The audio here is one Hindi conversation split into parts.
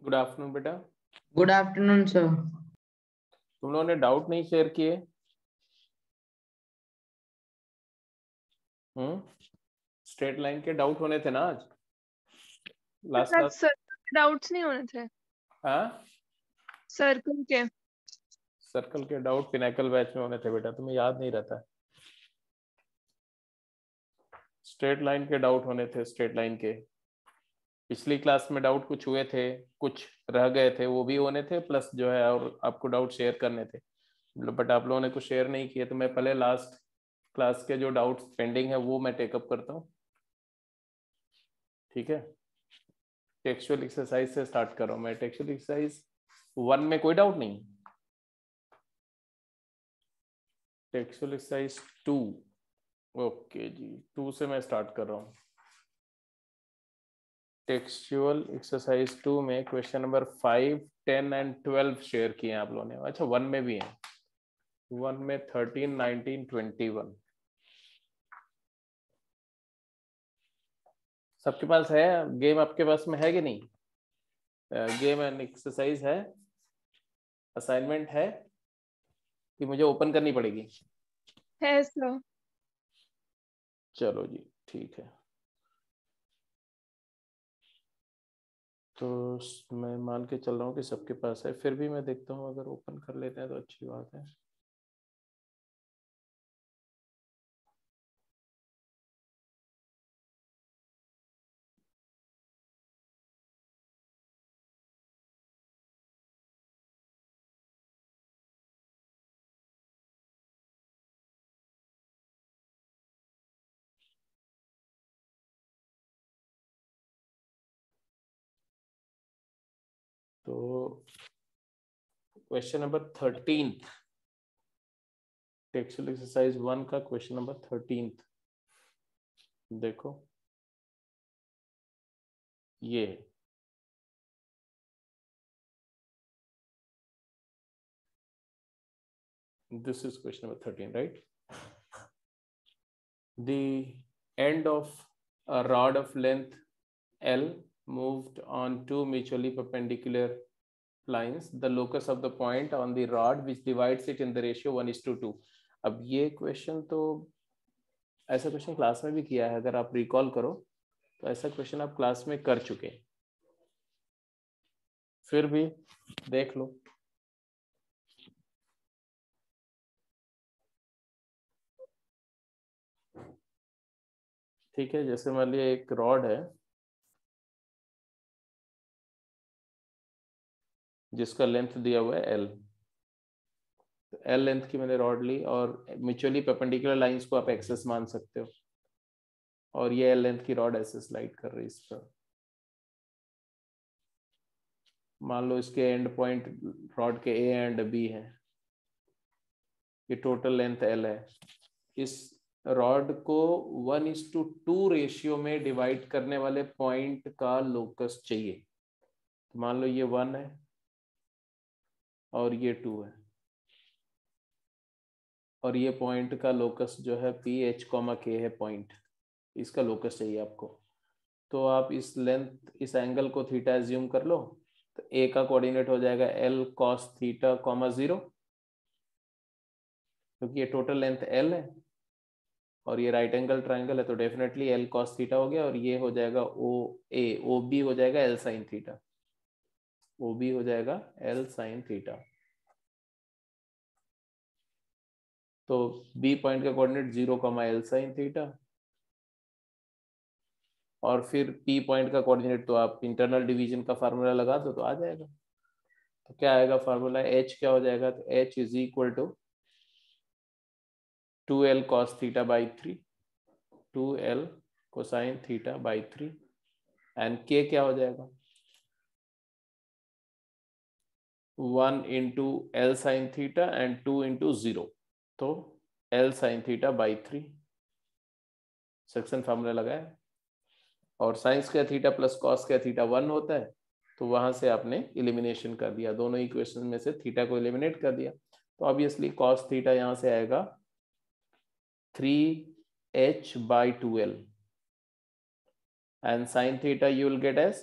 गुड आफ्टरनून बेटा। Good afternoon sir. तुम लोगों ने डाउट नहीं शेयर किए? स्ट्रेट लाइन के डाउट होने थे ना आज लास्ट क्लास। सर्कल के डाउट्स नहीं होने थे। हाँ, सर्कल के सर्कल के डाउट पिनाकल बैच में होने थे बेटा, तुम्हें याद नहीं रहता। स्ट्रेट लाइन के डाउट होने थे। स्ट्रेट लाइन के पिछली क्लास में डाउट कुछ हुए थे, कुछ रह गए थे, वो भी होने थे, प्लस जो है और आपको डाउट शेयर करने थे, बट आप लोगों ने कुछ शेयर नहीं किए। तो मैं पहले लास्ट क्लास के जो डाउट्स पेंडिंग है वो मैं टेकअप करता हूँ, ठीक है। टेक्सचुअल एक्सरसाइज से स्टार्ट कर रहा हूँ मैं। टेक्सचुअल एक्सरसाइज 1 में कोई डाउट नहीं। टेक्सचुअल एक्सरसाइज 2, ओके जी, 2 से मैं स्टार्ट कर रहा हूँ। टेक्सचुअल एक्सरसाइज 2 में क्वेश्चन नंबर 5, 10 एंड 12 शेयर किए हैं आप लोगों ने। अच्छा, 1 में भी है। 1 में 13, 19, 21 सबके पास है। गेम आपके पास में है कि नहीं? गेम एंड एक्सरसाइज है, असाइनमेंट है कि मुझे ओपन करनी पड़ेगी? है सर। चलो जी, ठीक है। तो मैं मान के चल रहा हूँ कि सबके पास है, फिर भी मैं देखता हूँ अगर ओपन कर लेते हैं तो अच्छी बात है। तो क्वेश्चन नंबर 13, टेक्सचुअल एक्सरसाइज 1 का क्वेश्चन नंबर 13 देखो, ये है। This is question number 13, right? The end of a rod of length L moved on two mutually perpendicular lines. The locus of the point on the rod which divides it in the ratio 1:2. अब ये क्वेश्चन तो ऐसा क्वेश्चन क्लास में भी किया है, अगर आप रिकॉल करो तो ऐसा क्वेश्चन आप क्लास में कर चुके, फिर भी देख लो। ठीक है, जैसे मान लिया एक रॉड है जिसका लेंथ दिया हुआ है L, तो L लेंथ की मैंने रॉड ली और म्यूचुअली परपेंडिकुलर लाइंस को आप एक्सेस मान सकते हो, और ये L लेंथ की रॉड ऐसे स्लाइड कर रही है इस पर। मान लो इसके एंड पॉइंट रॉड के A एंड B है, ये टोटल लेंथ L है। इस रॉड को 1:2 रेशियो में डिवाइड करने वाले पॉइंट का लोकस चाहिए। तो मान लो ये 1 है और ये 2 है, और ये पॉइंट का लोकस जो है PH, K है पॉइंट, इसका लोकस चाहिए आपको। तो आप इस लेंथ, इस एंगल को थीटा एज्यूम कर लो। तो ए का कोऑर्डिनेट हो जाएगा L cos थीटा, 0, क्योंकि ये टोटल लेंथ L है और ये राइट एंगल ट्राइंगल है, तो डेफिनेटली L cos थीटा हो गया, और ये हो जाएगा OB हो जाएगा L sin थीटा, OB हो जाएगा L sin थीटा। तो B पॉइंट का कोऑर्डिनेट 0, L sin थीटा, और फिर P पॉइंट का कोऑर्डिनेट तो आप इंटरनल डिवीजन का फार्मूला लगा दो तो आ जाएगा। तो क्या आएगा फार्मूला, H क्या हो जाएगा, तो H is equal to 2L cos theta by 3, 2L cosine theta by 3, and K क्या हो जाएगा, 1 into L sine theta and 2 into 0, तो L sine theta by 3, section formula लगाया। और साइंस का थीटा प्लस कॉस का थीटा 1 होता है, तो वहां से आपने इलिमिनेशन कर दिया, दोनों इक्वेशन में से थीटा को इलिमिनेट कर दिया। तो ऑब्वियसली कॉस थीटा यहां से आएगा 3H by 2L, and sin theta you will get as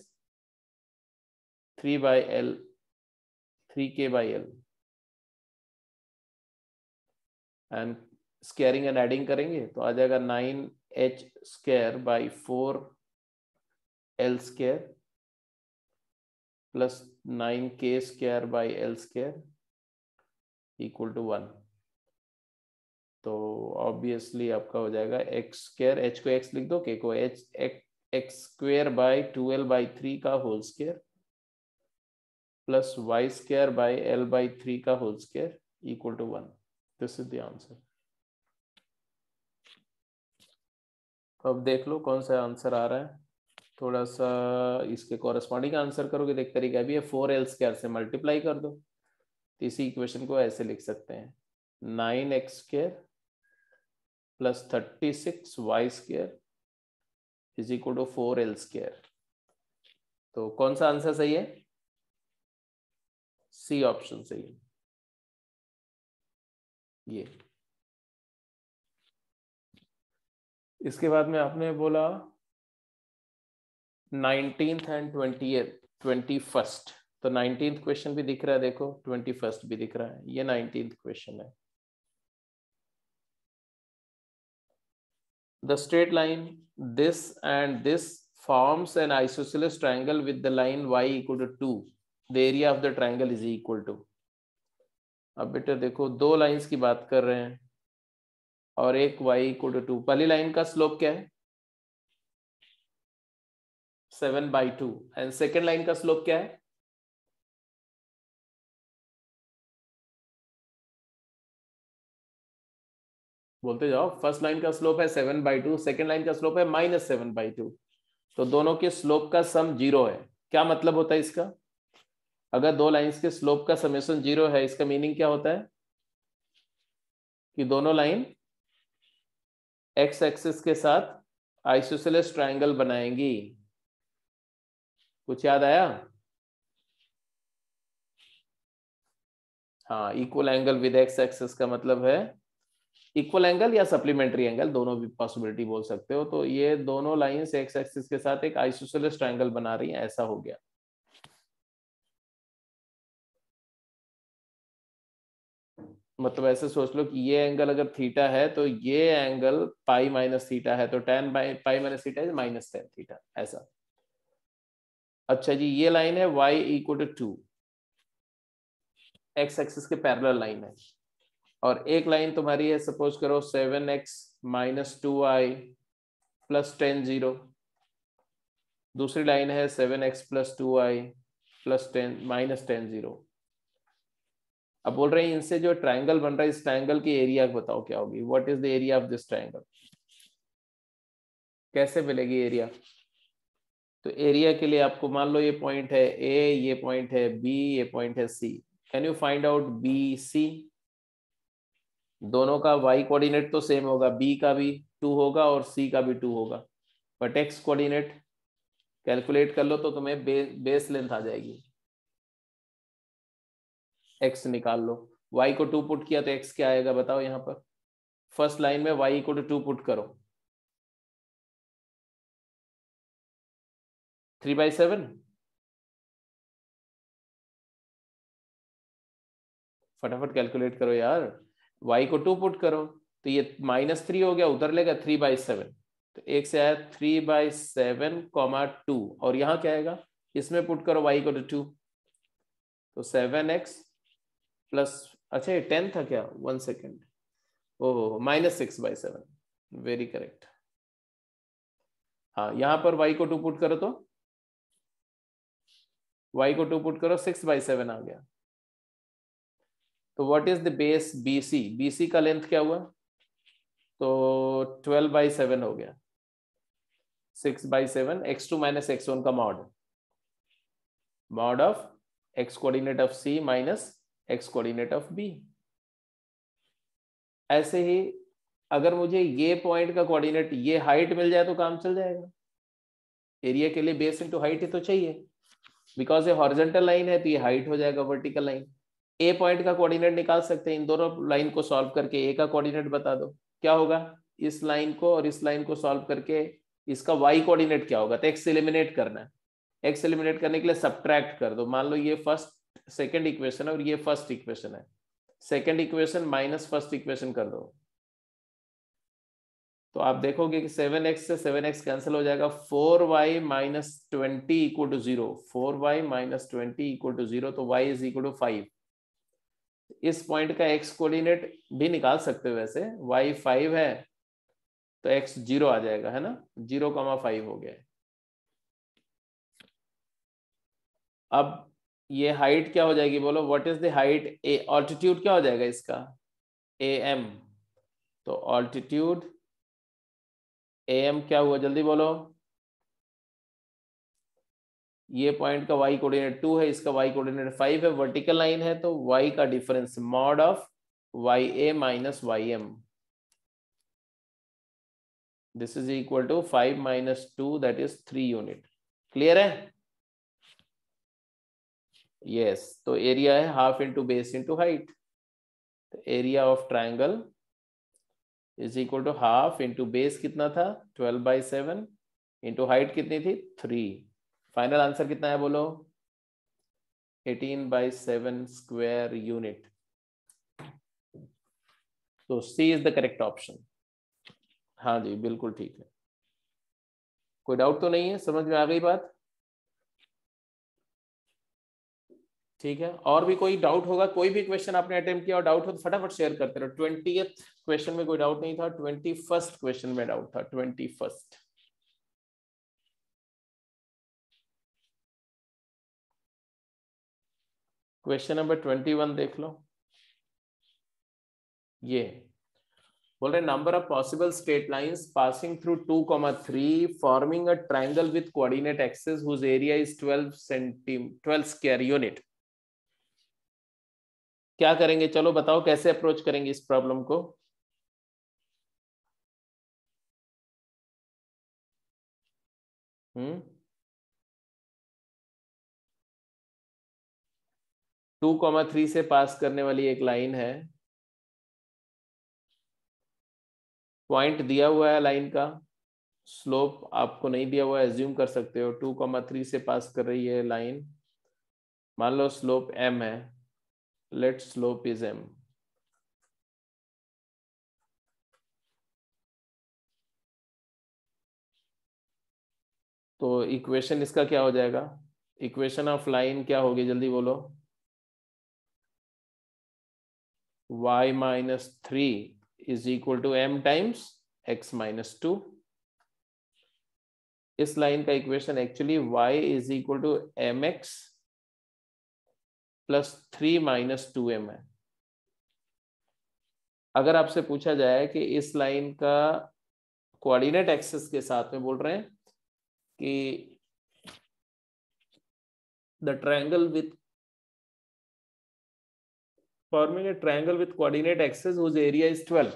3/L 3k/L and squaring and adding करेंगे तो आ जाएगा 9h² by 4L² plus 9k² by L² equal to 1। तो ऑब्वियसली आपका हो जाएगा x², h को x लिख दो, k को x² बाई 2L/3 का whole square plus y² by L/3 का whole square equal to 1। This is the answer. तो अब देख लो कौन सा आंसर आ रहा है। थोड़ा सा इसके कॉरेस्पॉन्डिंग आंसर करोगे तो एक तरीका भी है, 4L² से मल्टीप्लाई कर दो। तो इसी इक्वेशन को ऐसे लिख सकते हैं 9x² plus 36y² is equal to 4L²। तो कौन सा आंसर सही है? सी ऑप्शन सही है। ये इसके बाद में आपने बोला 19th एंड 21st। तो 19th क्वेश्चन भी दिख रहा है, देखो 21st भी दिख रहा है। ये 19th क्वेश्चन है। The straight line this and this forms an isosceles triangle with the line y equal to 2. The area of the triangle is equal to। अब बेटा देखो दो लाइंस की बात कर रहे हैं और एक y equal to 2। पहली लाइन का स्लोप क्या है? 7/2 एंड सेकेंड लाइन का स्लोप क्या है? बोलते जाओ। फर्स्ट लाइन का स्लोप है 7/2, सेकेंड लाइन का स्लोप है -7/2। तो दोनों के स्लोप का सम 0 है। क्या मतलब होता है इसका? अगर दो लाइंस के स्लोप का समेशन 0 है, इसका मीनिंग क्या होता है कि दोनों लाइन x एक्सिस के साथ आइसोसेलेस ट्रायंगल बनाएंगी। कुछ याद आया? हाँ, equal angle with x axis का मतलब है इक्वल एंगल या सप्लीमेंट्री एंगल, दोनों भी पॉसिबिलिटी बोल सकते हो। तो ये दोनों लाइंस x एक्सिस के साथ एक आइसोसेलेस ट्रायंगल बना रही हैं, ऐसा हो गया। मतलब ऐसे सोच लो कि ये एंगल अगर थीटा है तो ये एंगल पाई माइनस थीटा है, तो tan pi minus theta is -tan theta, ऐसा। अच्छा जी, ये लाइन है y equal to 2, x axis के पैरेलल लाइन है। और एक लाइन तुम्हारी है, सपोज करो 7x - 2y प्लस tan 0। दूसरी लाइन है 7x + 2y प्लस -tan 0। अब बोल रहे हैं इनसे जो ट्रायंगल बन रहा है, इस ट्रायंगल की एरिया बताओ क्या होगी। What is the area of this triangle? कैसे मिलेगी एरिया? तो एरिया के लिए आपको मान लो ये पॉइंट है ए, ये पॉइंट है बी, ये पॉइंट है C. Can you find out B C? दोनों का y कोऑर्डिनेट तो सेम होगा, b का भी 2 होगा और c का भी 2 होगा, बट x कोऑर्डिनेट कैलकुलेट कर लो तो तुम्हें बेस लेंथ आ जाएगी। x निकाल लो, y को 2 पुट किया तो x क्या आएगा बताओ। यहाँ पर फर्स्ट लाइन में y को 2 पुट करो, 3/7। फटाफट कैलकुलेट करो यार, y को 2 पुट करो तो ये -3 हो गया, उधर लेगा 3/7। तो एक से आया 3/7, 2 और यहाँ क्या आएगा, इसमें पुट करो y को 2, तो 7x प्लस, अच्छा ये 10 था क्या, 1 सेकेंड, ओह -6/7, वेरी करेक्ट। हाँ, यहाँ पर y को 2 पुट करो तो y को 2 पुट करो 6/7 आ गया। तो what is the base BC? BC का लेंथ क्या हुआ? तो 12/7 हो गया, 6/7, x2 - x1 का mod of x coordinate of C minus x coordinate of B। ऐसे ही अगर मुझे ये पॉइंट का कोऑर्डिनेट, ये हाइट मिल जाए तो काम चल जाएगा। एरिया के लिए बेस इनटू हाइट ही तो चाहिए, बिकॉज ये हॉरिजॉन्टल लाइन है तो ये हाइट हो जाएगा वर्टिकल लाइन। ए पॉइंट का कोऑर्डिनेट निकाल सकते हैं, इन दोनों लाइन को सॉल्व करके ए का कोऑर्डिनेट बता दो क्या होगा। इस लाइन को और इस लाइन को सॉल्व करके इसका y कोऑर्डिनेट क्या होगा, तो x एलिमिनेट करना है। x एलिमिनेट करने के लिए सब्ट्रैक्ट कर दो। मान लो ये फर्स्ट सेकंड इक्वेशन है और ये फर्स्ट इक्वेशन है, second equation minus first equation कर दो, तो आप देखोगे कि 7x से 7x कैंसिल हो जाएगा, 4y minus 20 equal to 0, 4y minus 20 equal to 0, तो y इज इक्वल टू 5। इस पॉइंट का x कोऑर्डिनेट भी निकाल सकते हो वैसे, y 5 है तो x 0 आ जाएगा, है ना, 0,5 हो गया। अब ये हाइट क्या हो जाएगी बोलो, what is the height, A altitude क्या हो जाएगा इसका, am, तो ऑल्टीट्यूड am क्या हुआ जल्दी बोलो, ये पॉइंट का y कोऑर्डिनेट 2 है, इसका y कोऑर्डिनेट 5 है, वर्टिकल लाइन है तो y का difference mod of ya minus ym, this is equal to 5 minus 2 that is 3 unit. Clear है? यस, तो एरिया है half into base into height, तो area of triangle is equal to half into base कितना था 12/7 इंटू हाइट कितनी थी 3। फाइनल आंसर कितना है बोलो, 18/7 स्क्वायर यूनिट। तो सी इज द करेक्ट ऑप्शन। हाँ जी बिल्कुल ठीक है। कोई डाउट तो नहीं है, समझ में आ गई बात? ठीक है, और भी कोई डाउट होगा, कोई भी क्वेश्चन आपने अटेम्प्ट किया और डाउट हो तो फटाफट शेयर करते रहो। 20th क्वेश्चन में कोई डाउट नहीं था, 21st क्वेश्चन में डाउट था, 21st। क्वेश्चन नंबर 21 देख लो, ये बोल रहे number of possible straight lines passing through 2,3 forming a triangle with coordinate axis whose area is 12 square unit. क्या करेंगे, चलो बताओ कैसे अप्रोच करेंगे इस प्रॉब्लम को। हम्म 2,3 से पास करने वाली एक लाइन है, पॉइंट दिया हुआ है लाइन का, स्लोप आपको नहीं दिया हुआ है, एज्यूम कर सकते हो। 2,3 से पास कर रही है लाइन, मान लो स्लोप m है, लेट स्लोप इज m। तो इक्वेशन इसका क्या हो जाएगा, इक्वेशन ऑफ लाइन क्या होगी जल्दी बोलो, y minus 3 is equal to m times x minus 2। इस लाइन का equation actually y is equal to mx plus 3 minus 2m है। अगर आपसे पूछा जाए कि इस लाइन का कोऑर्डिनेट एक्सिस के साथ में बोल रहे हैं कि the triangle with forming a triangle with coordinate axis whose area is 12,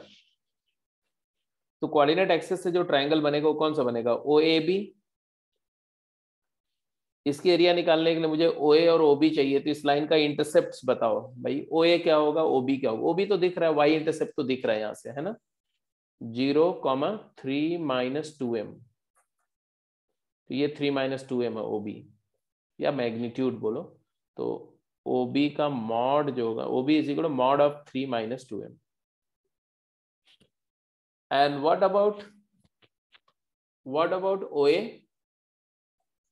तो कोऑर्डिनेट एक्सिस से जो ट्रायंगल बनेगा वो कौन सा बनेगा, OAB। इसकी एरिया निकालने के लिए मुझे OA और OB चाहिए, तो इस लाइन का इंटरसेप्ट बताओ भाई, OA क्या होगा, OB क्या होगा। OB तो दिख रहा है, Y इंटरसेप्ट तो दिख रहा है यहाँ से, है ना, 0,3 माइनस 2m, तो ये 3 माइनस 2m है OB, या मैग्नीट्यूड बोलो। तो OB का मॉड जो होगा, OB is equal to mod of 3 minus 2m। And what about OA,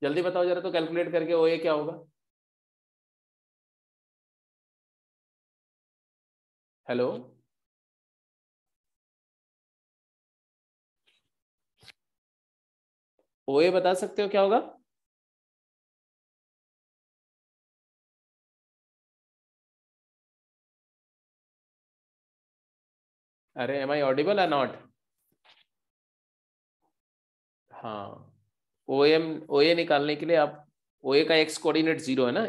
जल्दी बताओ जरा, तो कैलकुलेट करके OA क्या होगा। हेलो, OA बता सकते हो क्या होगा? अरे एम आई ऑडिबल है नॉट? हाँ, OA निकालने के लिए आप, OA का एक्स कोऑर्डिनेट 0 है ना,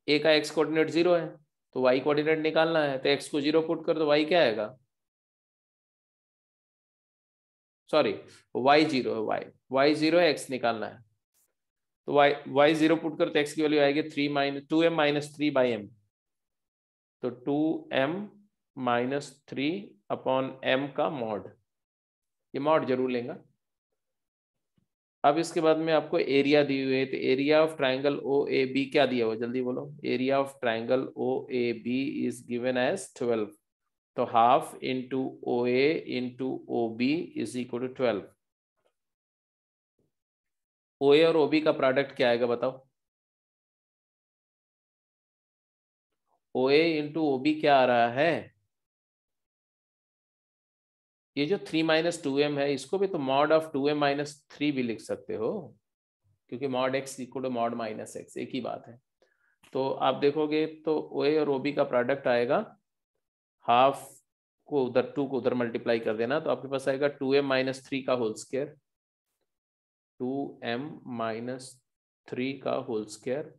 A का एक्स कोऑर्डिनेट 0 है, तो Y कोऑर्डिनेट निकालना है, तो x को 0 पुट कर दो, Y क्या आएगा, सॉरी Y 0 है, Y 0 है, x निकालना है, तो Y 0 पुट कर, तो x की वैल्यू आएगी 2m माइनस 3/m, तो 2m माइनस 3 अपॉन m का मॉड, ये मॉड जरूर लेगा। अब इसके बाद में आपको एरिया दी हुई है, तो area of triangle O A B क्या दिया हुआ, जल्दी बोलो। Area of triangle O A B is given as 12, तो half into O A into O B is equal to 12। O A और ओ बी का प्रोडक्ट क्या आएगा बताओ। ओ ए इंटू ओ बी क्या आ रहा है, ये जो 3 माइनस 2m है, इसको भी तो मॉड ऑफ 2m माइनस 3 भी लिख सकते हो, क्योंकि mod x equal to mod minus x, एक ही बात है। तो आप देखोगे तो ओ ए और ओ बी का प्रोडक्ट आएगा, हाफ को उधर 2 को उधर मल्टीप्लाई कर देना, तो आपके पास आएगा 2m माइनस 3 का होल स्क्वायर, 2m माइनस 3 का whole square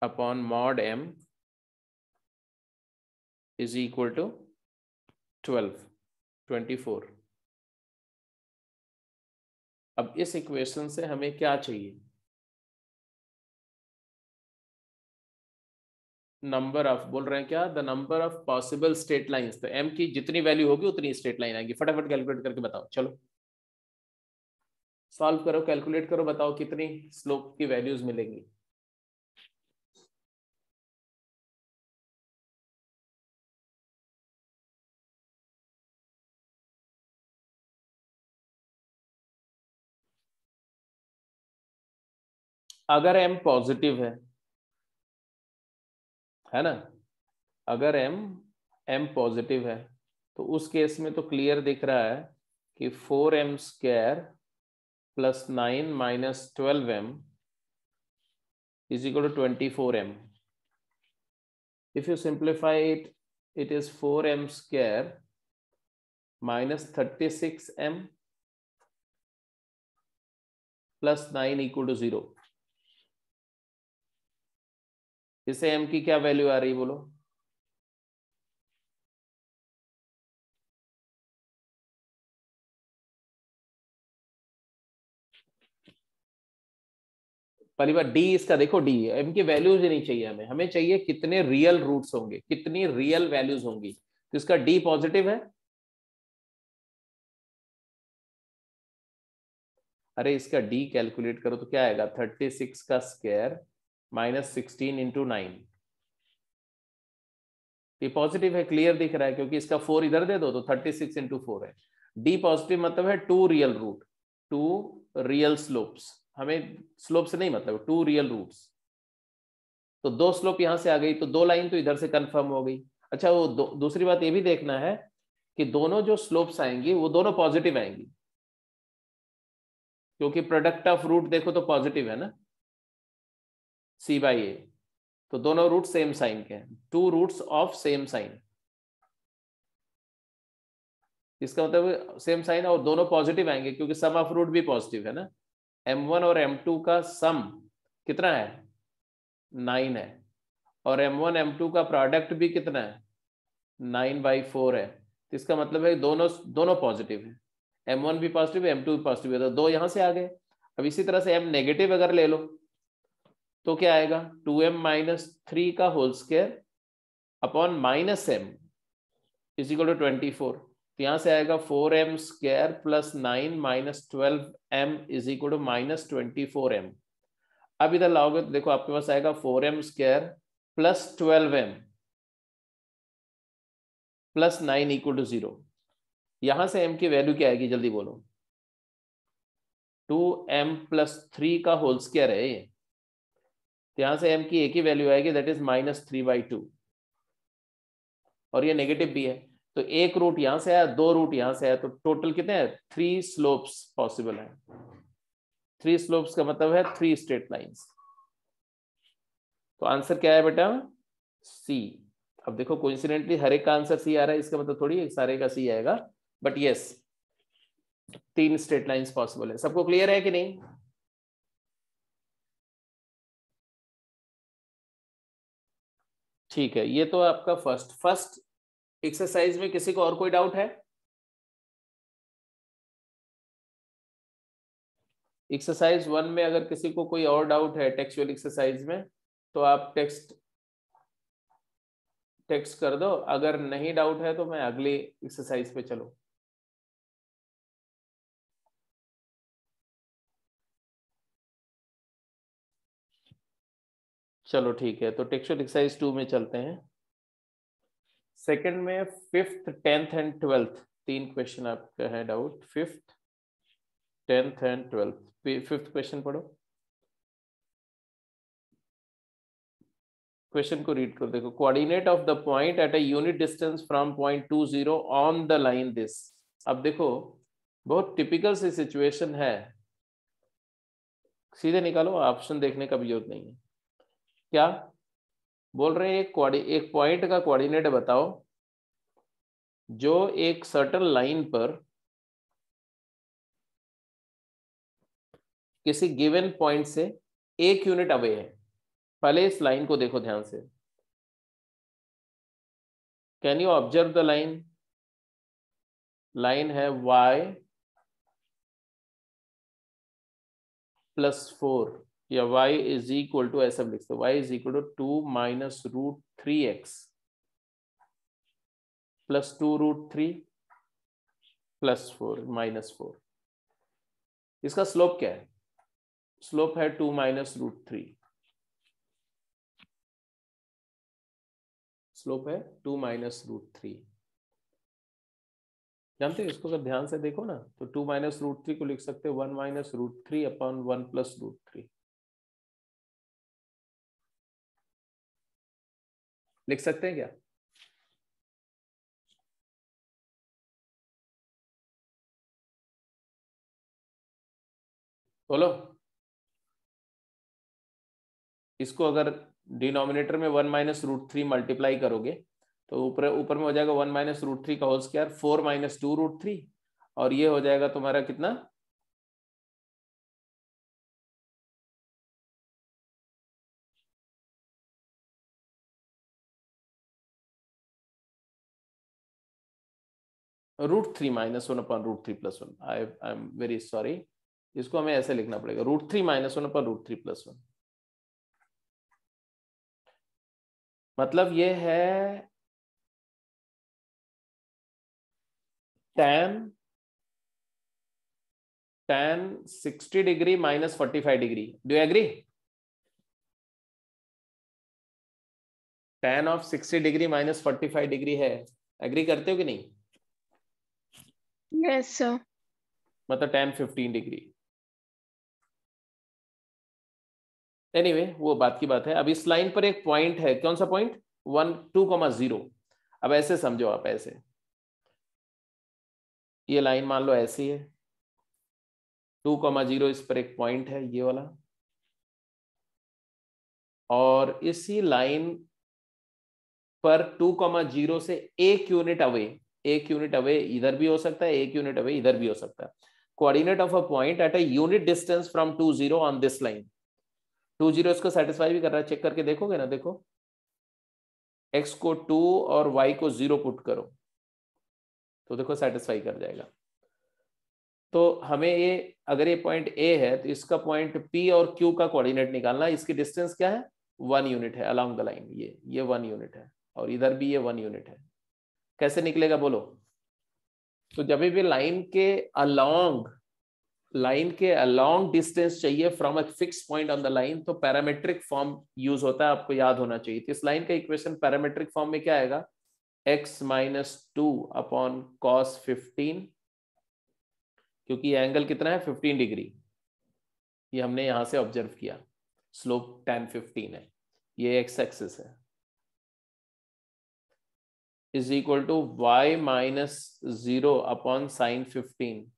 upon mod m is equal to 24। अब इस इक्वेशन से हमें क्या चाहिए, नंबर ऑफ, बोल रहे हैं क्या, the number of possible straight lines. तो m की जितनी वैल्यू होगी उतनी स्ट्रेट लाइन आएगी। फटाफट कैलकुलेट करके बताओ, चलो सॉल्व करो, कैलकुलेट करो, बताओ कितनी स्लोप की वैल्यूज मिलेंगी। अगर m पॉजिटिव है ना, अगर m पॉजिटिव है, तो उस केस में तो क्लियर दिख रहा है कि 4m square plus 9 minus 12m is equal to 24m। If you simplify it, it is 4m square minus 36m plus 9 equal to 0। इसे m की क्या वैल्यू आ रही बोलो। पहली बार डी, इसका देखो डी, m की वैल्यूज ही नहीं चाहिए हमें, हमें चाहिए कितने रियल रूट्स होंगे, कितनी रियल वैल्यूज होंगी। तो इसका डी पॉजिटिव है, अरे इसका डी कैलकुलेट करो तो क्या आएगा, 36 का स्क्वायर माइनस 16 इंटू 9। ये पॉजिटिव है, क्लियर दिख रहा है, क्योंकि इसका 4 इधर दे दो तो 36 इंटू 4 है। डी पॉजिटिव मतलब है 2 रियल रूट, 2 रियल स्लोप्स, हमें स्लोप से नहीं मतलब, 2 रियल रूट्स। तो 2 स्लोप यहां से आ गई, तो 2 लाइन तो इधर से कंफर्म हो गई। अच्छा वो दूसरी बात ये भी देखना है कि दोनों जो स्लोप्स आएंगी वो दोनों पॉजिटिव आएंगी, क्योंकि प्रोडक्ट ऑफ रूट देखो तो पॉजिटिव है ना, सी बाई ए। तो दोनों रूट सेम साइन के हैं, 2 रूट्स ऑफ सेम साइन, इसका मतलब सेम साइन, और दोनों पॉजिटिव आएंगे क्योंकि सम ऑफ रूट भी पॉजिटिव है ना। m1 और m2 का सम कितना है, 9 है, और m1 m2 का प्रोडक्ट भी कितना है, 9/4 है। तो इसका मतलब है दोनों दोनों पॉजिटिव है, m1 भी पॉजिटिव है, m2 भी पॉजिटिव है, तो 2 यहां से आ गए। अब इसी तरह से m नेगेटिव अगर ले लो तो क्या आएगा, 2m माइनस 3 का whole square upon minus m is equal to 24। तो यहां से आएगा 4m square plus 9 minus 12m is equal to minus 24m। अब इधर लाओगे तो देखो आपके पास आएगा 4m square plus 12m plus 9 equal to 0। यहां से m की वैल्यू क्या आएगी जल्दी बोलो, 2m प्लस 3 का होल स्क्वायर है ये, तो यहां से m की एक ही वैल्यू आएगी, दैट इज माइनस 3/2, और ये नेगेटिव भी है। तो एक रूट यहां से आया, 2 रूट यहां से आया, तो टोटल कितने हैं, 3 स्लोप्स पॉसिबल है। 3 स्लोप्स का मतलब है 3 स्ट्रेट लाइंस। तो आंसर क्या है बेटा, सी। अब देखो कोइंसिडेंटली हर एक का आंसर सी आ रहा है, इसका मतलब थोड़ी एक सारे का सी आएगा, but yes 3 straight lines possible है। सबको क्लियर है कि नहीं। ठीक है, ये तो आपका फर्स्ट एक्सरसाइज में किसी को और कोई डाउट है। एक्सरसाइज 1 में अगर किसी को कोई और डाउट है टेक्सचुअल एक्सरसाइज में, तो आप टेक्स्ट कर दो। अगर नहीं डाउट है तो मैं अगली एक्सरसाइज पे चलूं। चलो ठीक है, तो टेक्सचुअल एक्सरसाइज 2 में चलते हैं। सेकंड में 5th 10th and 12th 3 question आपका है doubt. 5th 10th and 12th। 5th question पढ़ो, क्वेश्चन को रीड कर देखो। Coordinate of the point at a unit distance from point 20 on the line this. अब देखो बहुत टिपिकल सी सिचुएशन है, सीधे निकालो, ऑप्शन देखने का भी जरूरत नहीं है। क्या बोल रहे हैं, एक पॉइंट का कोऑर्डिनेट बताओ जो एक सर्टेन लाइन पर किसी गिवन पॉइंट से 1 यूनिट अवे है। पहले इस लाइन को देखो ध्यान से। Can you observe the line? Line है y +4 या y इज इक्वल टू, ऐसा लिख सकते, y is equal to 2 minus √3x plus 2√3 +4 -4। इसका स्लोप क्या है? स्लोप है 2 माइनस √3। स्लोप है 2 माइनस √3। जानते हो इसको? अगर ध्यान से देखो ना तो 2 माइनस √3 को लिख सकते हो 1 माइनस √3 अपॉन 1 प्लस √3। लिख सकते हैं क्या? बोलो। इसको अगर डिनोमिनेटर में 1 माइनस √3 मल्टीप्लाई करोगे तो ऊपर ऊपर में हो जाएगा 1 माइनस √3 का होल स्क्वायर, 4 माइनस 2√3, और ये हो जाएगा तुम्हारा कितना? √3 minus 1 upon √3 plus 1। I am very sorry, इसको हमें ऐसे लिखना पड़ेगा, √3 माइनस 1 अपॉन √3 प्लस 1। मतलब ये है tan 60 degree minus 45 degree. Do you agree? tan of 60 degree minus 45 degree है। एग्री करते हो कि नहीं? Yes sir. मतलब tan 15 डिग्री। एनीवे वो बात की बात है। अब इस लाइन पर एक पॉइंट है, कौन सा पॉइंट? 1 2,0। अब ऐसे समझो आप, ऐसे ये लाइन मान लो ऐसी है, 2,0 इस पर एक पॉइंट है ये वाला, और इसी लाइन पर 2,0 से 1 यूनिट अवे, 1 यूनिट अवे इधर भी हो सकता है, 1 यूनिट अवे इधर भी हो सकता है। Coordinate of a point at a unit distance from 20 on this line. 20 इसको सेटिस्फाई भी कर रहा है, चेक करके देखोगे ना। देखो x को 2 और y को 0 पुट करो तो देखो सेटिस्फाई कर जाएगा। तो हमें ये, अगर ये पॉइंट A है तो इसका पॉइंट P और Q का कोऑर्डिनेट निकालना है। इसकी डिस्टेंस क्या है? 1 यूनिट है अलोंग द लाइन। ये 1 यूनिट है और इधर भी ये 1 यूनिट है। कैसे निकलेगा बोलो? तो जब भी लाइन के अलोंग डिस्टेंस चाहिए from a fix point on the line, तो पैरामेट्रिक फॉर्म यूज होता है, आपको याद होना चाहिए। तो इस लाइन का इक्वेशन पैरामेट्रिक फॉर्म में क्या आएगा? x माइनस 2 अपॉन कॉस 15, क्योंकि ये एंगल कितना है? 15 डिग्री। ये हमने यहां से ऑब्जर्व किया। स्लोप tan 15 है, ये एक्स एक्सिस है, is equal to y minus 0 upon sine 15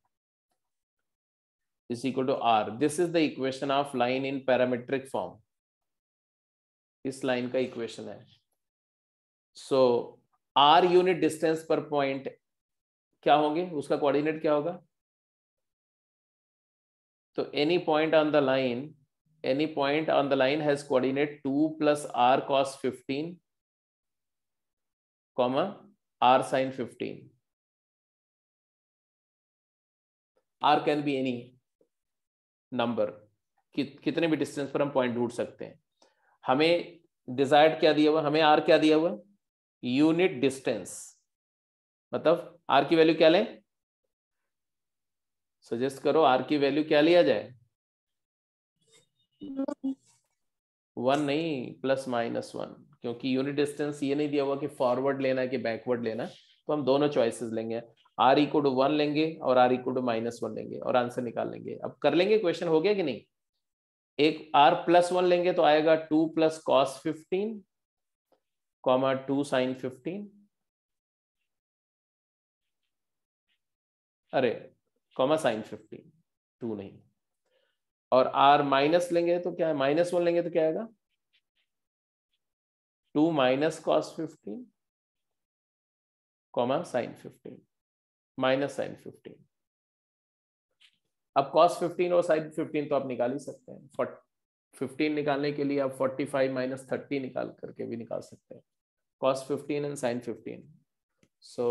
is equal to r. This is the equation of line in parametric form. इस लाइन का इक्वेशन है। सो r यूनिट डिस्टेंस पर पॉइंट क्या होंगे? उसका कोऑर्डिनेट क्या होगा? तो any point on the line has coordinate 2 plus r cos 15 comma r sin 15। r can be any number, कितने भी डिस्टेंस पर हम पॉइंट ढूंढ सकते हैं। हमें डिजायर्ड क्या दिया हुआ? हमें आर क्या दिया हुआ? Unit distance. मतलब आर की वैल्यू क्या लें? सजेस्ट करो, आर की वैल्यू क्या लिया जाए? 1 नहीं, +-1, क्योंकि यूनिट डिस्टेंस ये नहीं दिया हुआ कि फॉरवर्ड लेना है कि बैकवर्ड लेना है, तो हम दोनों चॉइसेस लेंगे, r = 1 लेंगे और r = -1 लेंगे और आंसर निकाल लेंगे। अब कर लेंगे, क्वेश्चन हो गया कि नहीं। एक r +1 लेंगे तो आएगा 2 + cos 15, 2 sin 15, अरे sin 15, 2 नहीं। और r माइनस लेंगे तो क्या है, -1 लेंगे तो क्या आएगा, 2 - cos 15, sin 15, -sin 15। अब cos 15 और sin 15 तो आप निकाल ही सकते हैं। 15 निकालने के लिए आप 45 - 30 निकाल करके भी निकाल सकते हैं, cos 15 एंड sin 15। सो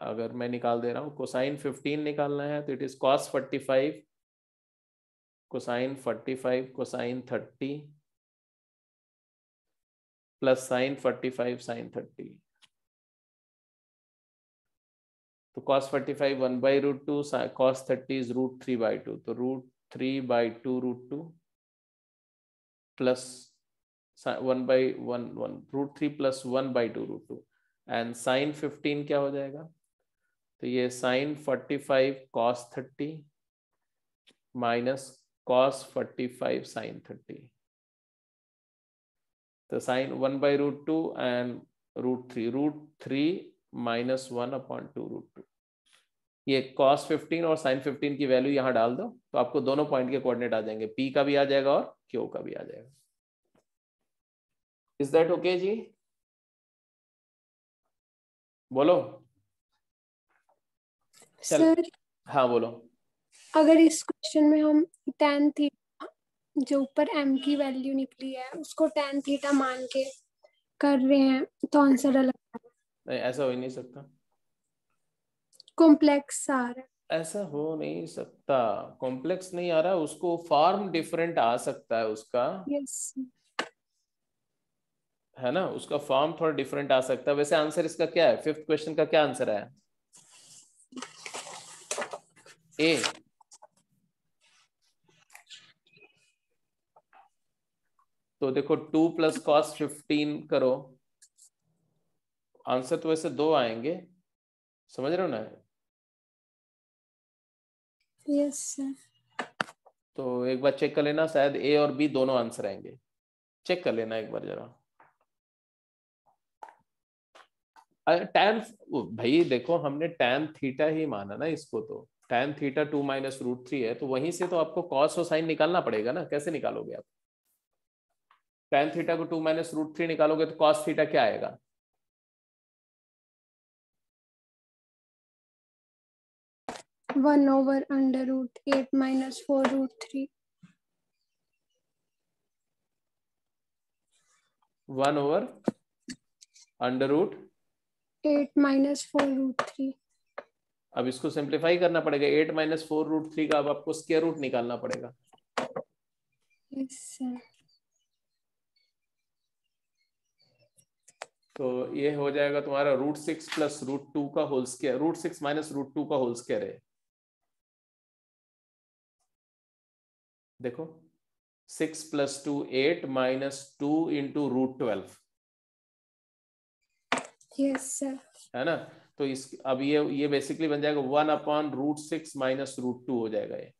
अगर मैं निकाल दे रहा हूँ, कोसाइन 15 निकालना है तो it is cos 45 cosine 45 cosine 30 plus sin 45 sin 30। तो cos 45 1/√2, cos 30 is √3/2, तो √3/2 √2 प्लस 1/1 √3 प्लस 1/2 √2 एंड sin 15 क्या हो जाएगा, तो ये sin 45 cos 30 minus cos 45 sin 30, तो sin 1/√2 एंड √3 -1/2 √2। ये cos 15 और sin 15 की वैल्यू यहां डाल दो तो आपको दोनों पॉइंट के कोऑर्डिनेट आ जाएंगे, P का भी आ जाएगा और Q का भी आ जाएगा। इज दैट ओके जी, बोलो। चल सर हाँ बोलो। अगर इस क्वेश्चन में हम tan थीटा जो ऊपर m की वैल्यू निकली है उसको tan थीटा मान के कर रहे हैं तो आंसर अलग आ रहा है, नहीं ऐसा हो ही नहीं सकता, कॉम्प्लेक्स आ रहा है। ऐसा हो नहीं सकता, कॉम्प्लेक्स नहीं आ रहा, उसको फॉर्म डिफरेंट आ सकता है उसका, यस है ना, उसका फॉर्म थोड़ा डिफरेंट आ सकता है। वैसे आंसर इसका क्या है, 5th क्वेश्चन का क्या आंसर है, ए। तो देखो 2 + cos 15 करो, आंसर तो वैसे 2 आएंगे, समझ रहे हो ना। Yes sir. तो एक बार चेक कर लेना, शायद ए और बी दोनों आंसर आएंगे, चेक कर लेना एक बार जरा। टैन, भाई देखो हमने tan थीटा ही माना ना इसको, तो tan थीटा 2 - √3 है, तो वहीं से तो आपको cos और sin निकालना पड़ेगा ना, कैसे निकालोगे आप, tan थीटा को 2 - √3 निकालोगे तो cos थीटा क्या आएगा, 1/√8 - 4 √3। 1/√8 - 4 √3। अब इसको सिंप्लीफाई करना पड़ेगा, 8 - 4 √3 का अब आपको स्क्वायर रूट निकालना पड़ेगा। Yes sir. तो ये हो जाएगा तुम्हारा √6 + √2 का होल स्क्वायर, √6 - √2 का होल स्क्वायर है, देखो 6 + 2 8 - 2 × √12, यस सर। है ना। तो इस अब ये बेसिकली बन जाएगा 1/√6 - √2 हो जाएगा ये।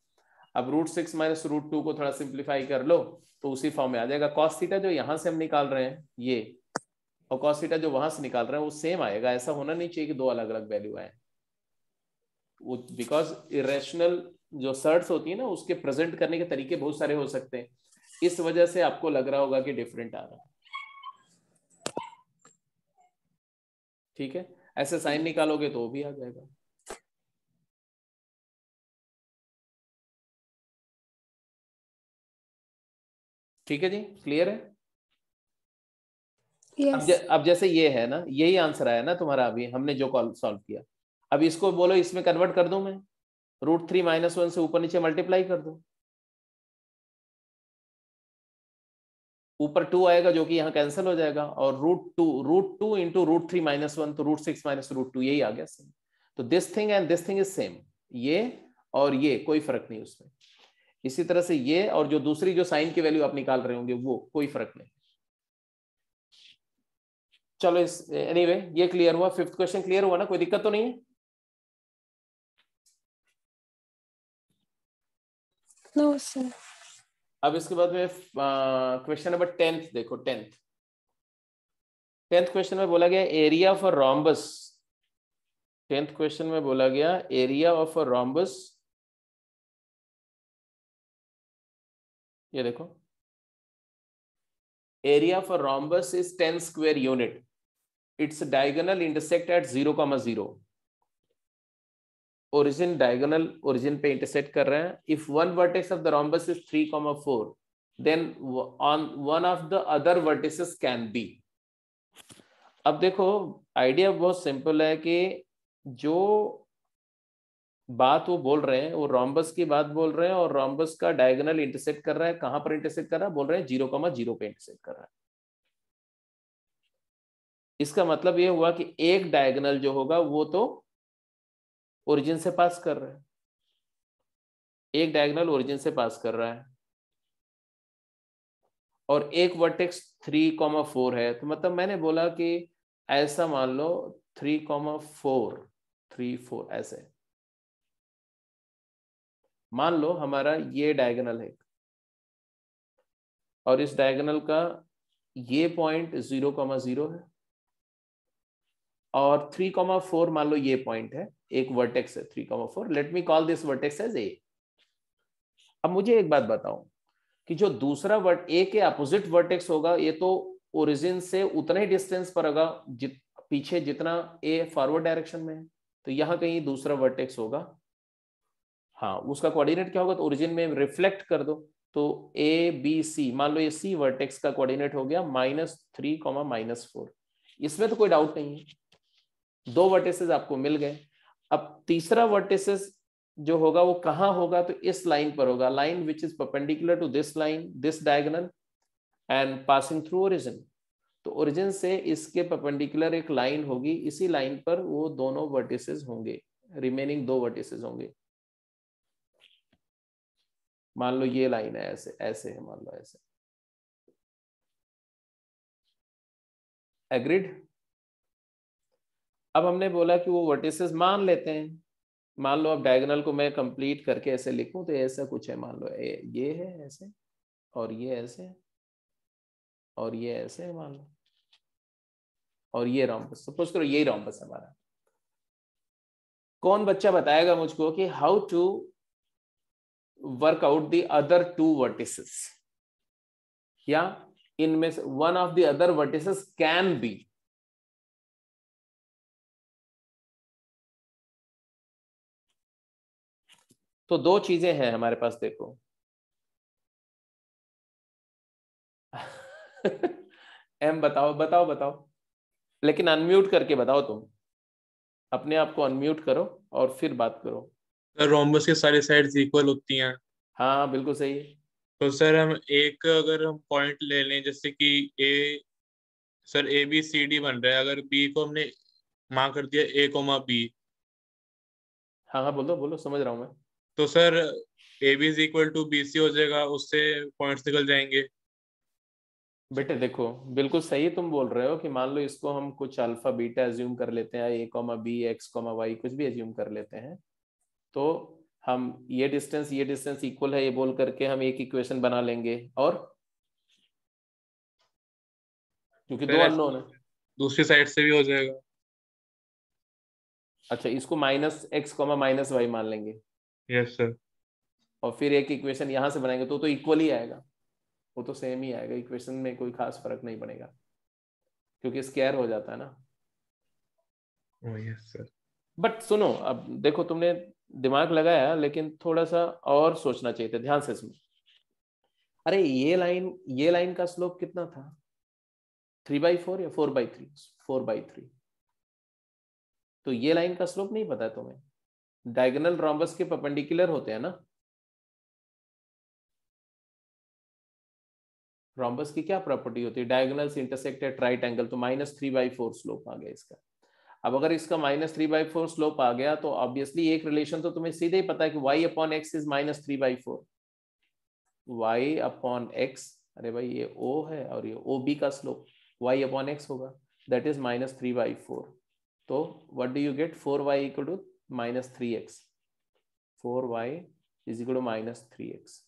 अब √6 - √2 को थोड़ा सिंप्लीफाई कर लो तो उसी फॉर्म में आ जाएगा। cos थीटा जो यहां से हम निकाल रहे हैं ये, और cos थीटा जो वहां से निकाल रहे हैं वो सेम आएगा, ऐसा होना नहीं चाहिए कि दो अलग अलग वैल्यू आए, बिकॉज इरेशनल जो सर्ट्स होती है ना उसके प्रेजेंट करने के तरीके बहुत सारे हो सकते हैं, इस वजह से आपको लग रहा होगा कि डिफरेंट आ रहा है, ठीक है। ऐसे साइन निकालोगे तो वो भी आ जाएगा। ठीक है जी, क्लियर है। यस अब जैसे ये है ना, यही आंसर आया ना तुम्हारा, अभी हमने जो कॉल सॉल्व किया, अब इसको बोलो इसमें कन्वर्ट कर दूं मैं, √3 - 1 से ऊपर नीचे मल्टीप्लाई कर दो, ऊपर 2 आएगा जो कि यहाँ कैंसिल हो जाएगा, और √2 × √3 - 1 तो √6 - √2 यही आ गया सेम। तो this thing and this thing is same, ये और ये कोई फर्क नहीं उसमें। इसी तरह से ये और जो दूसरी जो साइन की वैल्यू आप निकाल रहे होंगे वो कोई फर्क नहीं। चलो इस एनीवे ये क्लियर हुआ, फिफ्थ क्वेश्चन क्लियर हुआ ना, कोई दिक्कत तो नहीं है? No sir. अब इसके बाद में क्वेश्चन नंबर 10th देखो। 10th क्वेश्चन में बोला गया area of a rhombus. 10th question में बोला गया एरिया ऑफ अ रोम्बस, ये देखो area of a rhombus is 10 square unit, its diagonal intersect at 0,0। Origin diagonal origin पे इंटरसेक्ट कर रहे हैं। If one vertex of the rhombus is 3,4 then on one of the other vertices can be. अब देखो आइडिया बहुत सिंपल है कि जो बात वो बोल रहे हैं वो रोम्बस की बात बोल रहे हैं और रोम्बस का डायगोनल इंटरसेक्ट कर रहा है, कहां पर इंटरसेक्ट कर रहा है? बोल रहे हैं 0,0 पे इंटरसेक्ट कर रहा है। इसका मतलब ये हुआ कि एक डायगोनल जो होगा वो तो ओरिजिन से पास कर रहा है, एक डायगोनल ओरिजिन से पास कर रहा है और एक वर्टेक्स 3,4 है। तो मतलब मैंने बोला कि ऐसा मान लो 3,4 3 4 ऐसे मान लो हमारा ये डायगोनल है और इस डायगोनल का ये पॉइंट 0,0 है और 3,4 मान लो ये पॉइंट है, एक वर्टेक्स है 3,4। Let me call this vertex as A. अब मुझे एक बात बताओ कि जो दूसरा ए के अपोजिट वर्टेक्स होगा ये तो ओरिजिन से उतना ही डिस्टेंस पर होगा पीछे जितना ए फॉरवर्ड डायरेक्शन में है, तो यहां कहीं दूसरा वर्टेक्स होगा। हाँ, उसका कोऑर्डिनेट क्या होगा? तो ओरिजिन में रिफ्लेक्ट कर दो, तो ए बी सी, मान लो ये सी वर्टेक्स का कोऑर्डिनेट हो गया -3, -4। इसमें तो कोई डाउट नहीं है, दो वर्टिसेस आपको मिल गए। अब तीसरा वर्टिसेस जो होगा वो कहां होगा? तो इस लाइन पर होगा, line which is perpendicular to this line, this diagonal and passing through origin. तो ओरिजिन से इसके परपेंडिकुलर एक लाइन होगी, इसी लाइन पर वो दोनों वर्टिसेस होंगे, रिमेनिंग दो वर्टिसेस होंगे। मान लो ये लाइन है ऐसे, ऐसे है, मान लो ऐसे। एग्रीड? अब हमने बोला कि वो वर्टिसेस मान लेते हैं, मान लो अब डायगोनल को मैं कंप्लीट करके ऐसे लिखूं तो ऐसा कुछ है, मान लो ये है ऐसे और ये ऐसे और ये ऐसे है मान लो, और ये रोम्बस, सपोज करो यही रोम्बस हमारा। कौन बच्चा बताएगा मुझको कि how to work out the other two vertices, या इनमें से one of the other vertices can be? तो दो चीजें हैं हमारे पास, देखो एम बताओ बताओ बताओ, लेकिन अनम्यूट करके बताओ, तुम अपने आप को अनम्यूट करो और फिर बात करो। सर रोम्बस के सारी साइड्स इक्वल होती हैं। हाँ बिल्कुल सही है। तो सर हम एक अगर हम पॉइंट ले लें जैसे कि A, sir A B C D बन रहा है, अगर बी को हमने मार्क कर दिया A, B, हाँ हाँ बोलो बोलो, समझ रहा हूँ मैं। तो sir A B is equal to B C हो जाएगा, उससे पॉइंट्स निकल जाएंगे। बेटे देखो बिल्कुल सही तुम बोल रहे हो कि मान लो इसको हम कुछ अल्फा बीटा एज्यूम कर लेते हैं, A, B, X, Y कुछ भी एज्यूम कर लेते हैं, तो हम ये डिस्टेंस इक्वल है ये बोल करके हम एक इक्वेशन बना लेंगे, और क्योंकि दो अननोन है। दूसरी साइड से भी हो जाएगा। अच्छा, इसको -x, -y मान लेंगे। Yes sir. और फिर एक इक्वेशन यहां से बनाएंगे तो इक्वल ही आएगा, वो तो सेम ही आएगा, इक्वेशन में कोई खास फर्क नहीं पड़ेगा क्योंकि स्क्वायर हो जाता है ना। Yes sir. बट सुनो, अब देखो तुमने दिमाग लगाया लेकिन थोड़ा सा और सोचना चाहिए था, ध्यान से सुनो। अरे ये लाइन का स्लोप कितना था? 3/4 या 4/3? 4/3। तो ये लाइन का स्लोप नहीं पता है तुम्हें? डायगोनल रोम्बस के परपेंडिकुलर होते हैं ना। रोम्बस की क्या प्रॉपर्टी होती है? Diagonals intersect at right angle, तो -3/4 स्लोप आ गया इसका। अब अगर इसका -3/4 स्लोप आ गया तो ऑब्वियसली एक रिलेशन तो तुम्हें सीधे ही पता है कि y/x is -3/4। y upon x, अरे भाई ये o है और ये OB का स्लोप y अपॉन x होगा, दैट इज -3/4। तो what do you get, 4y equal to -3x, 4y is equal to -3x।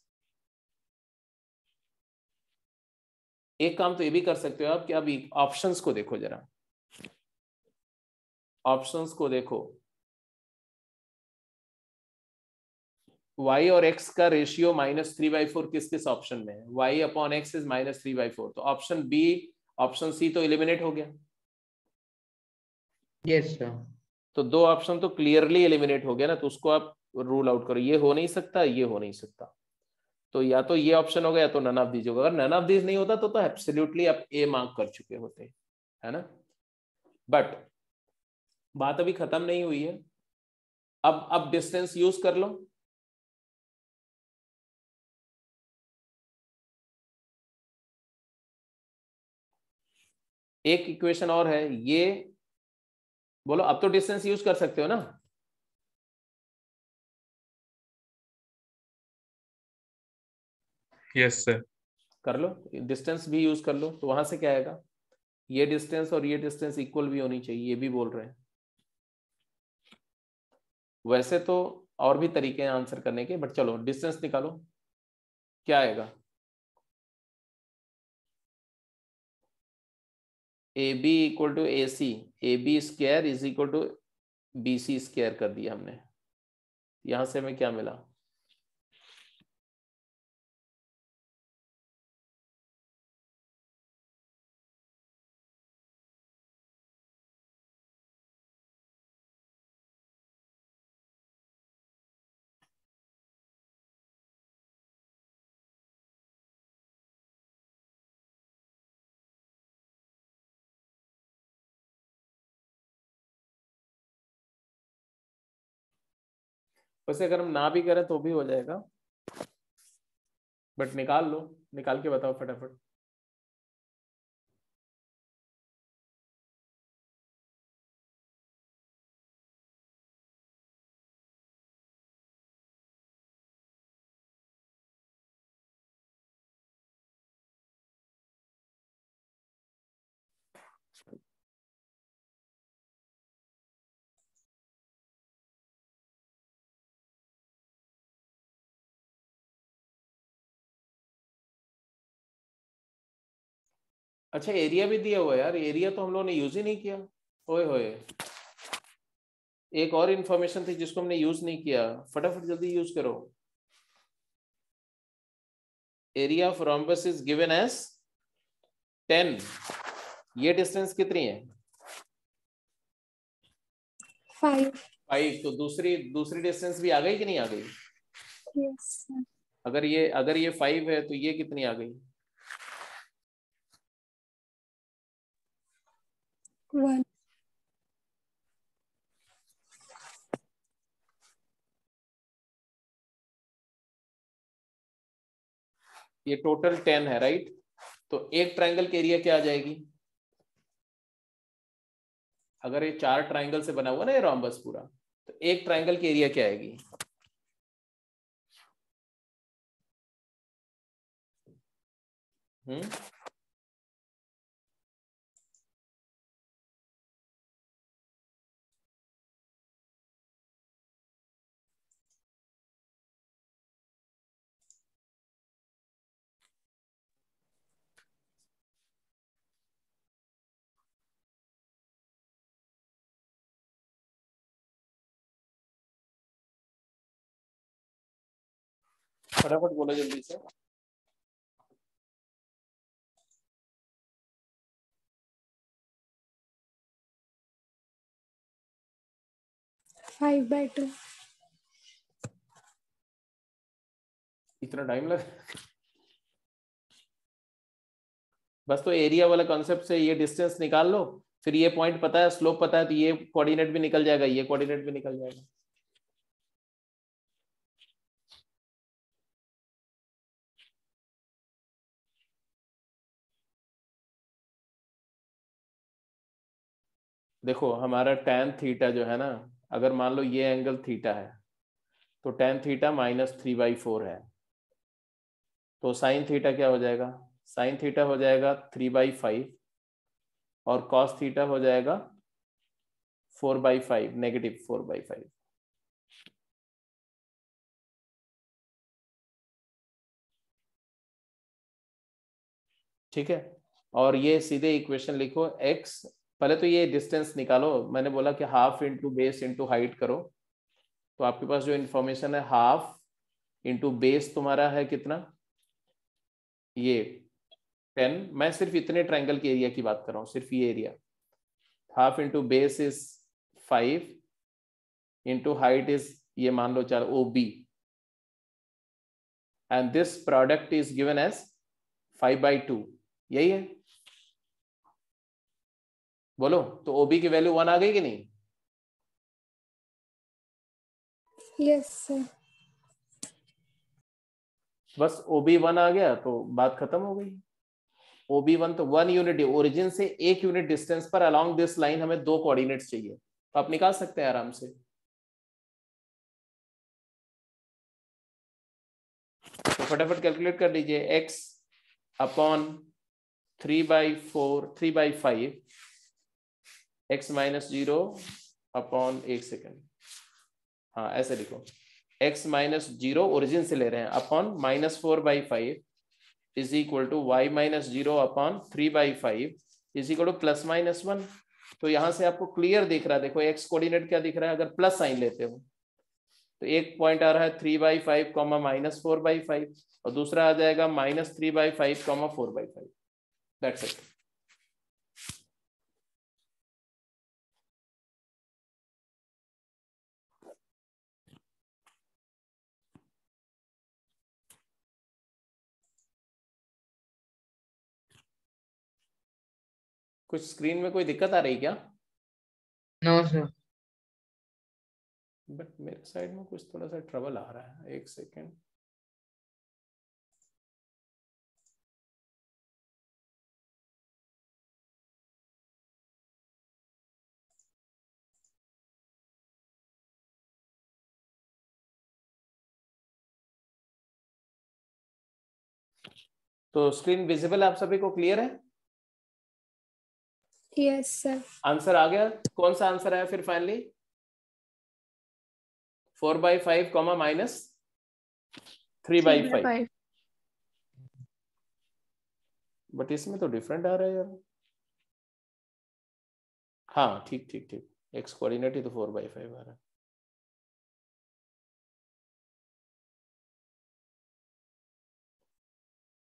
एक काम तो ये भी कर सकते हो आप कि अभी ऑप्शंस को देखो जरा, ऑप्शंस को देखो, y और x का रेशियो -3/4 किस किस ऑप्शन में है, y अपॉन x इज -3/4, तो ऑप्शन बी ऑप्शन सी तो एलिमिनेट हो गया। Yes sir. तो दो ऑप्शन तो क्लियरली एलिमिनेट हो गया ना, तो उसको आप रूल आउट करो, ये हो नहीं सकता, ये हो नहीं सकता, तो या तो ये ऑप्शन होगा या तो नन ऑफ दीज होगा। अगर नन ऑफ दीज नहीं होता तो एब्सोल्युटली आप ए मार्क कर चुके होते, है ना। बट बात अभी खत्म नहीं हुई है, अब डिस्टेंस यूज कर लो। एक इक्वेशन और है ये, बोलो अब तो डिस्टेंस यूज कर सकते हो ना। Yes sir. कर लो, डिस्टेंस भी यूज कर लो, तो वहां से क्या आएगा, ये डिस्टेंस और ये डिस्टेंस इक्वल भी होनी चाहिए, ये भी बोल रहे हैं। वैसे तो और भी तरीके हैं आंसर करने के, बट चलो डिस्टेंस निकालो, क्या आएगा, A B equal to A C, A B square is equal to B C square कर दिया हमने, यहां से हमें क्या मिला, वैसे अगर हम ना भी करें तो भी हो जाएगा, बट निकाल लो, निकाल के बताओ फटाफट। अच्छा एरिया भी दिया हुआ है यार, एरिया तो हम लोगों ने यूज ही नहीं किया, ओए होए, एक और इंफॉर्मेशन थी जिसको हमने यूज नहीं किया, फटाफट जल्दी यूज करो। Area of rhombus is given as 10, ये डिस्टेंस कितनी है, 5। 5, तो दूसरी दूसरी डिस्टेंस भी आ गई कि नहीं आ गई, यस सर। अगर ये 5 है तो ये कितनी आ गई, 1। ये टोटल 10 है राइट, तो एक ट्रायंगल की एरिया क्या आ जाएगी, अगर ये 4 ट्रायंगल से बना हुआ ना ये रोम्बस पूरा, तो एक ट्रायंगल की एरिया क्या आएगी, हम्म, फटाफट बोलो जल्दी से। Five by two. इतना टाइम लगा, बस तो एरिया वाला कॉन्सेप्ट से ये डिस्टेंस निकाल लो, फिर ये पॉइंट पता है, स्लोप पता है, तो ये कोऑर्डिनेट भी निकल जाएगा, ये कोऑर्डिनेट भी निकल जाएगा। देखो हमारा tan थीटा जो है ना, अगर मान लो ये एंगल थीटा है, तो tan थीटा -3/4 है, तो साइन थीटा क्या हो जाएगा, साइन थीटा हो जाएगा 3/5 और कॉस थीटा हो जाएगा 4/5, नेगेटिव 4/5। ठीक है, और ये सीधे इक्वेशन लिखो x, पहले तो ये डिस्टेंस निकालो, मैंने बोला कि half into base into height करो, तो आपके पास जो इंफॉर्मेशन है हाफ इंटू बेस तुम्हारा है कितना, ये 10, मैं सिर्फ इतने ट्रायंगल के एरिया की बात कर रहा हूँ, सिर्फ ये area, half into base is 5 into height is ये मान लो 4 OB, and this product is given as 5/2, यही है, बोलो। तो OB की वैल्यू 1 आ गई कि नहीं? Yes sir. बस OB 1 आ गया तो बात खत्म हो गई। OB 1 तो 1 यूनिट, ओरिजिन से 1 यूनिट डिस्टेंस पर अलोंग दिस लाइन हमें 2 कोऑर्डिनेट्स चाहिए, तो आप निकाल सकते हैं आराम से। तो फटाफट कैलकुलेट कर लीजिए, x upon 3/5 x minus 0 upon 1 second, हाँ ऐसे लिखो, x माइनस 0 ओरिजिन से ले रहे हैं upon -4/5 is equal to y minus 0 upon 3/5 is equal to +-1। तो यहां से आपको क्लियर दिख रहा है, देखो x कोऑर्डिनेट क्या दिख रहा है, अगर प्लस साइन लेते हो तो एक पॉइंट आ रहा है 3/5 -4/5 और दूसरा आ जाएगा -3/5 4/5, दैट्स इट। कुछ स्क्रीन में कोई दिक्कत आ रही क्या? No sir. बट मेरे साइड में कुछ थोड़ा सा ट्रबल आ रहा है, एक सेकेंड। तो स्क्रीन विजिबल आप सभी को क्लियर है? Yes sir. आंसर आ गया, कौन सा आंसर आया फिर फाइनली? 4/5 -3/5। 3/5। बट इसमें तो डिफरेंट आ रहा है यार। हाँ ठीक ठीक ठीक, एक्स कोऑर्डिनेट ही तो 4/5 आ रहा है।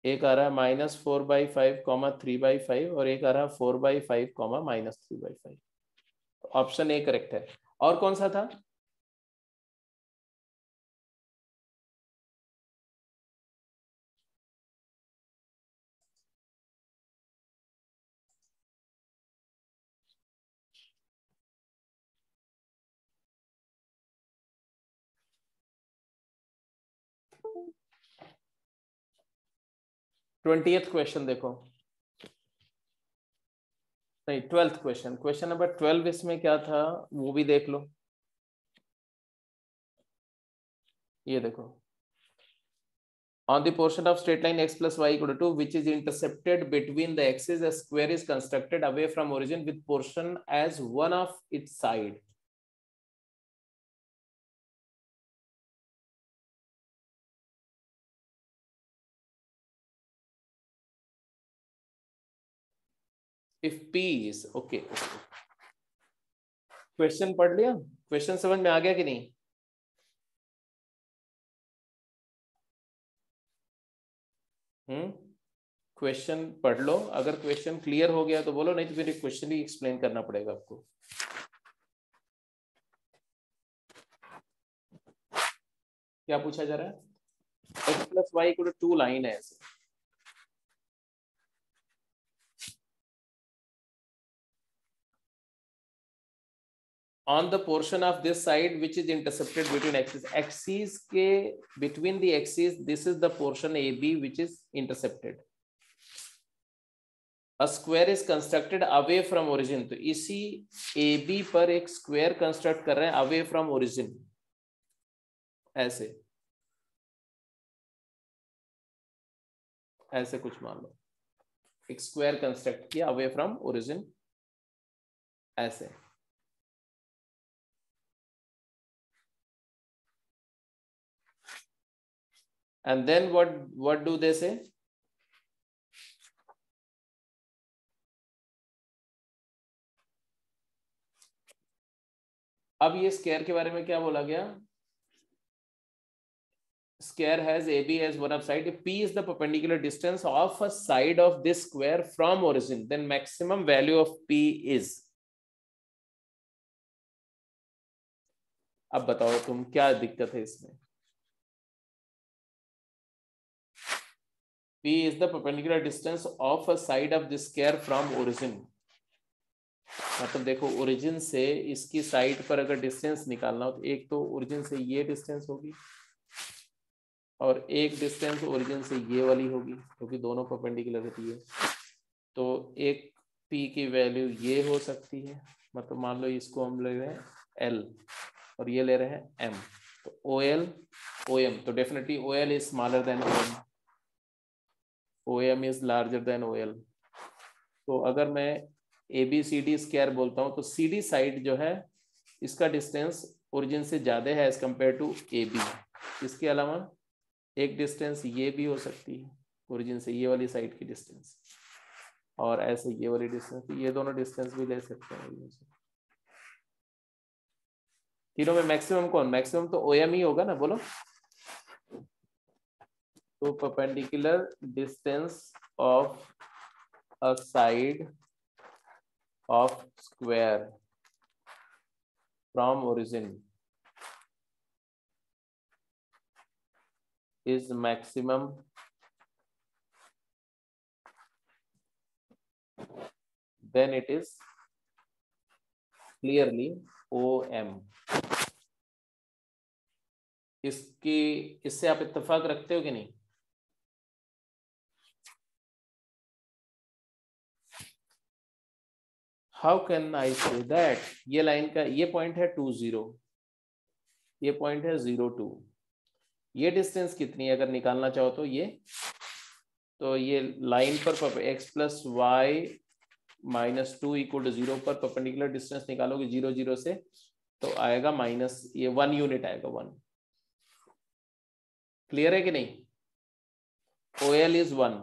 एक आ रहा है -4/5 3/5 और एक आ रहा है 4/5 -3/5। ऑप्शन ए करेक्ट है। और कौन सा था? ट्वेंटिएथ क्वेश्चन देखो, नहीं 12th क्वेश्चन, क्वेश्चन नंबर 12 इसमें क्या था वो भी देख लो। ये देखो, on the portion of straight line x plus y equal to 2 which is intercepted between the axes, a square is constructed away from origin with portion as one of its side. If p is okay, question पढ़ लिया, क्वेश्चन समझ में आ गया कि नहीं? क्वेश्चन पढ़ लो, अगर क्वेश्चन क्लियर हो गया तो बोलो, नहीं तो फिर क्वेश्चन ही एक्सप्लेन करना पड़ेगा आपको। क्या पूछा जा रहा है? x plus y equal to 2 line है ऐसे, on the portion of this side which is intercepted between axes के between the axes, this is the portion AB which is intercepted. A square is constructed away from origin, तो इसी AB पर एक स्क्वायर कंस्ट्रक्ट कर रहे हैं away from origin, ऐसे ऐसे कुछ मान लो, एक स्क्वायर कंस्ट्रक्ट किया अवे फ्रॉम ओरिजिन ऐसे। And then what do they say? अब ये स्क्वायर के बारे में क्या बोला गया? Square has AB as one of side. If P is the perpendicular distance of a side of this square from origin, then maximum value of P is. अब बताओ तुम क्या दिक्कत है इसमें? P is the perpendicular distance of a side of this square from origin. मतलब देखो ओरिजिन से इसकी साइड पर अगर डिस्टेंस निकालना हो तो एक तो ओरिजिन से ये डिस्टेंस होगी और एक डिस्टेंस ओरिजिन से ये वाली होगी क्योंकि दोनों परपेंडिकुलर होती है। तो एक P की वैल्यू ये हो सकती है, मतलब मान लो इसको हम ले रहे हैं L और ये ले रहे हैं M, तो OL OM, तो definitely OL is smaller than OM, OM is larger than OL। तो अगर मैं ABCD स्क्वायर बोलता हूँ तो CD साइड जो है इसका डिस्टेंस ओरिजिन से ज्यादा है एज कंपेयर टू AB। इसके अलावा एक डिस्टेंस ये भी हो सकती है ओरिजिन से, ये वाली साइड की डिस्टेंस, और ऐसे ये वाली डिस्टेंस, ये दोनों डिस्टेंस भी ले सकते हैं ओरिजिन से। तीनों में मैक्सिमम कौन? मैक्सिमम तो OM ही होगा ना, बोलो। तो perpendicular distance of a side of square from origin is maximum then it is clearly OM। इससे आप इत्तेफाक रखते हो कि नहीं? How can I say that? ये लाइन का ये पॉइंट है 2 0, ये पॉइंट है 0 2, ये डिस्टेंस कितनी है अगर निकालना चाहो तो ये लाइन पर x plus y minus 2 equal to 0 पर परपेंडिकुलर डिस्टेंस निकालोगे 0 0 से तो आएगा माइनस, ये 1 यूनिट आएगा 1। क्लियर है कि नहीं? OL is 1,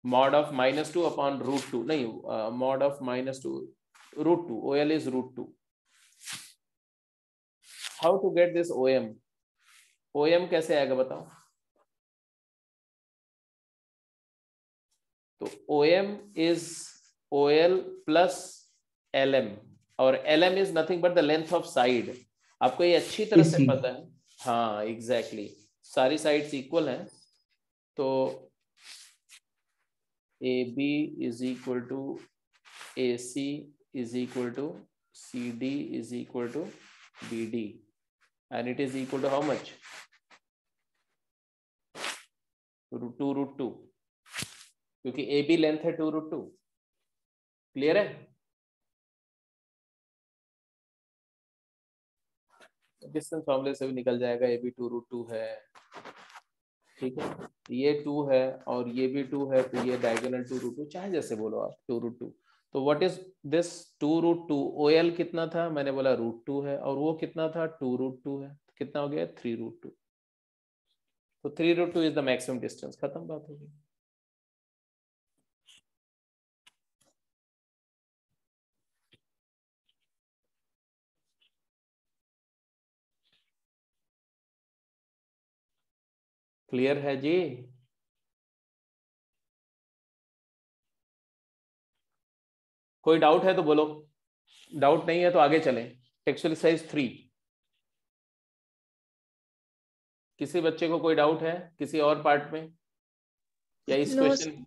mod of -2 upon √2, नहीं mod of -2 √2, OL is √2। How to get this OM? OM कैसे आएगा बताओ? तो OM is OL plus LM, और LM is nothing but the length of side. आपको ये अच्छी तरह से पता है। हाँ एग्जैक्टली, सारी साइड्स इक्वल हैं, तो AB is equal to AC is equal to CD is equal to BD, and it is equal to how much? √2, क्योंकि AB लेंथ है 2√2। क्लियर है? डिस्टेंस फॉर्मूले से भी निकल जाएगा, AB 2√2 है, ठीक है, ये 2 है और ये भी 2 है, तो ये डायगोनल 2√2, चाहे जैसे बोलो आप 2√2। तो व्हाट इज दिस 2√2? OL कितना था? मैंने बोला √2 है, और वो कितना था? 2√2 है, तो कितना हो गया? 3√2। तो 3√2 इज द मैक्सिमम डिस्टेंस। खत्म बात होगी। क्लियर है जी? कोई डाउट है तो बोलो, डाउट नहीं है तो आगे चलें। Textual exercise 3। किसी बच्चे को कोई डाउट है किसी और पार्ट में या इस क्वेश्चन?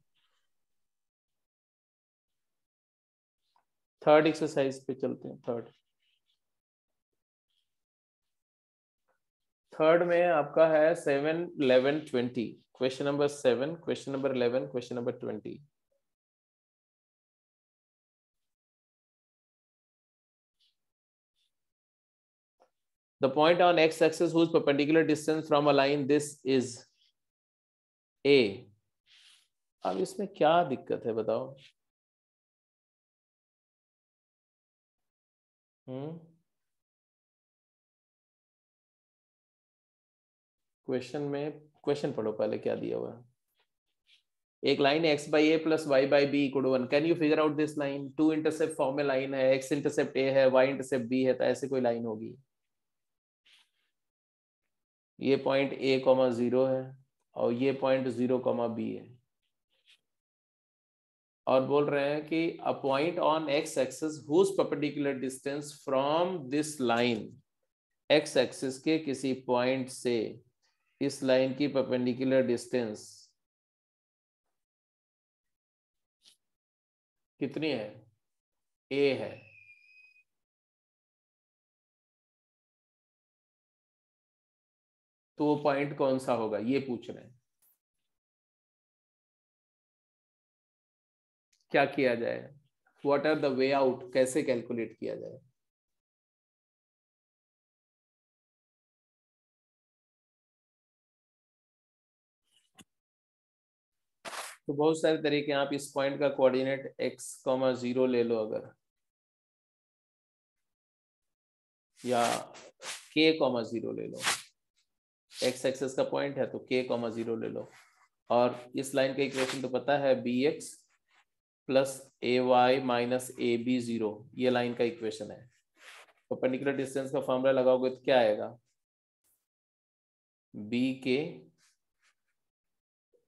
थर्ड एक्सरसाइज पे चलते हैं। थर्ड में आपका है 7 11 20, question number 7, question number 11, question number 20। The point on x-axis whose perpendicular distance from a line this is a. अब इसमें क्या दिक्कत है बताओ? क्वेश्चन में क्वेश्चन पढ़ो पहले क्या दिया हुआ है. एक line x by a plus y by b equal to 1. Can you figure out this line? 2 intercept form में लाइन है, x इंटरसेप्ट a है, y इंटरसेप्ट b है, तो ऐसे कोई लाइन होगी. ये पॉइंट a, 0 है और ये पॉइंट 0, b है. और बोल रहे हैं कि a point on x axis whose perpendicular distance from this line, x axis के किसी पॉइंट से इस लाइन की परपेंडिकुलर डिस्टेंस कितनी है? a है. तो वो पॉइंट कौन सा होगा ये पूछ रहे हैं. क्या किया जाए? What are the way out? कैसे कैलकुलेट किया जाए? तो बहुत सारे तरीके. आप इस पॉइंट का कोऑर्डिनेट x, 0 ले लो अगर, या k, 0 ले लो. x एक्सेस का पॉइंट है तो k, 0 ले लो. और इस लाइन का इक्वेशन तो पता है, bx plus ay minus ab 0. ये लाइन का इक्वेशन है. परपेंडिकुलर डिस्टेंस का फॉर्मूला लगाओगे तो क्या आएगा? bk,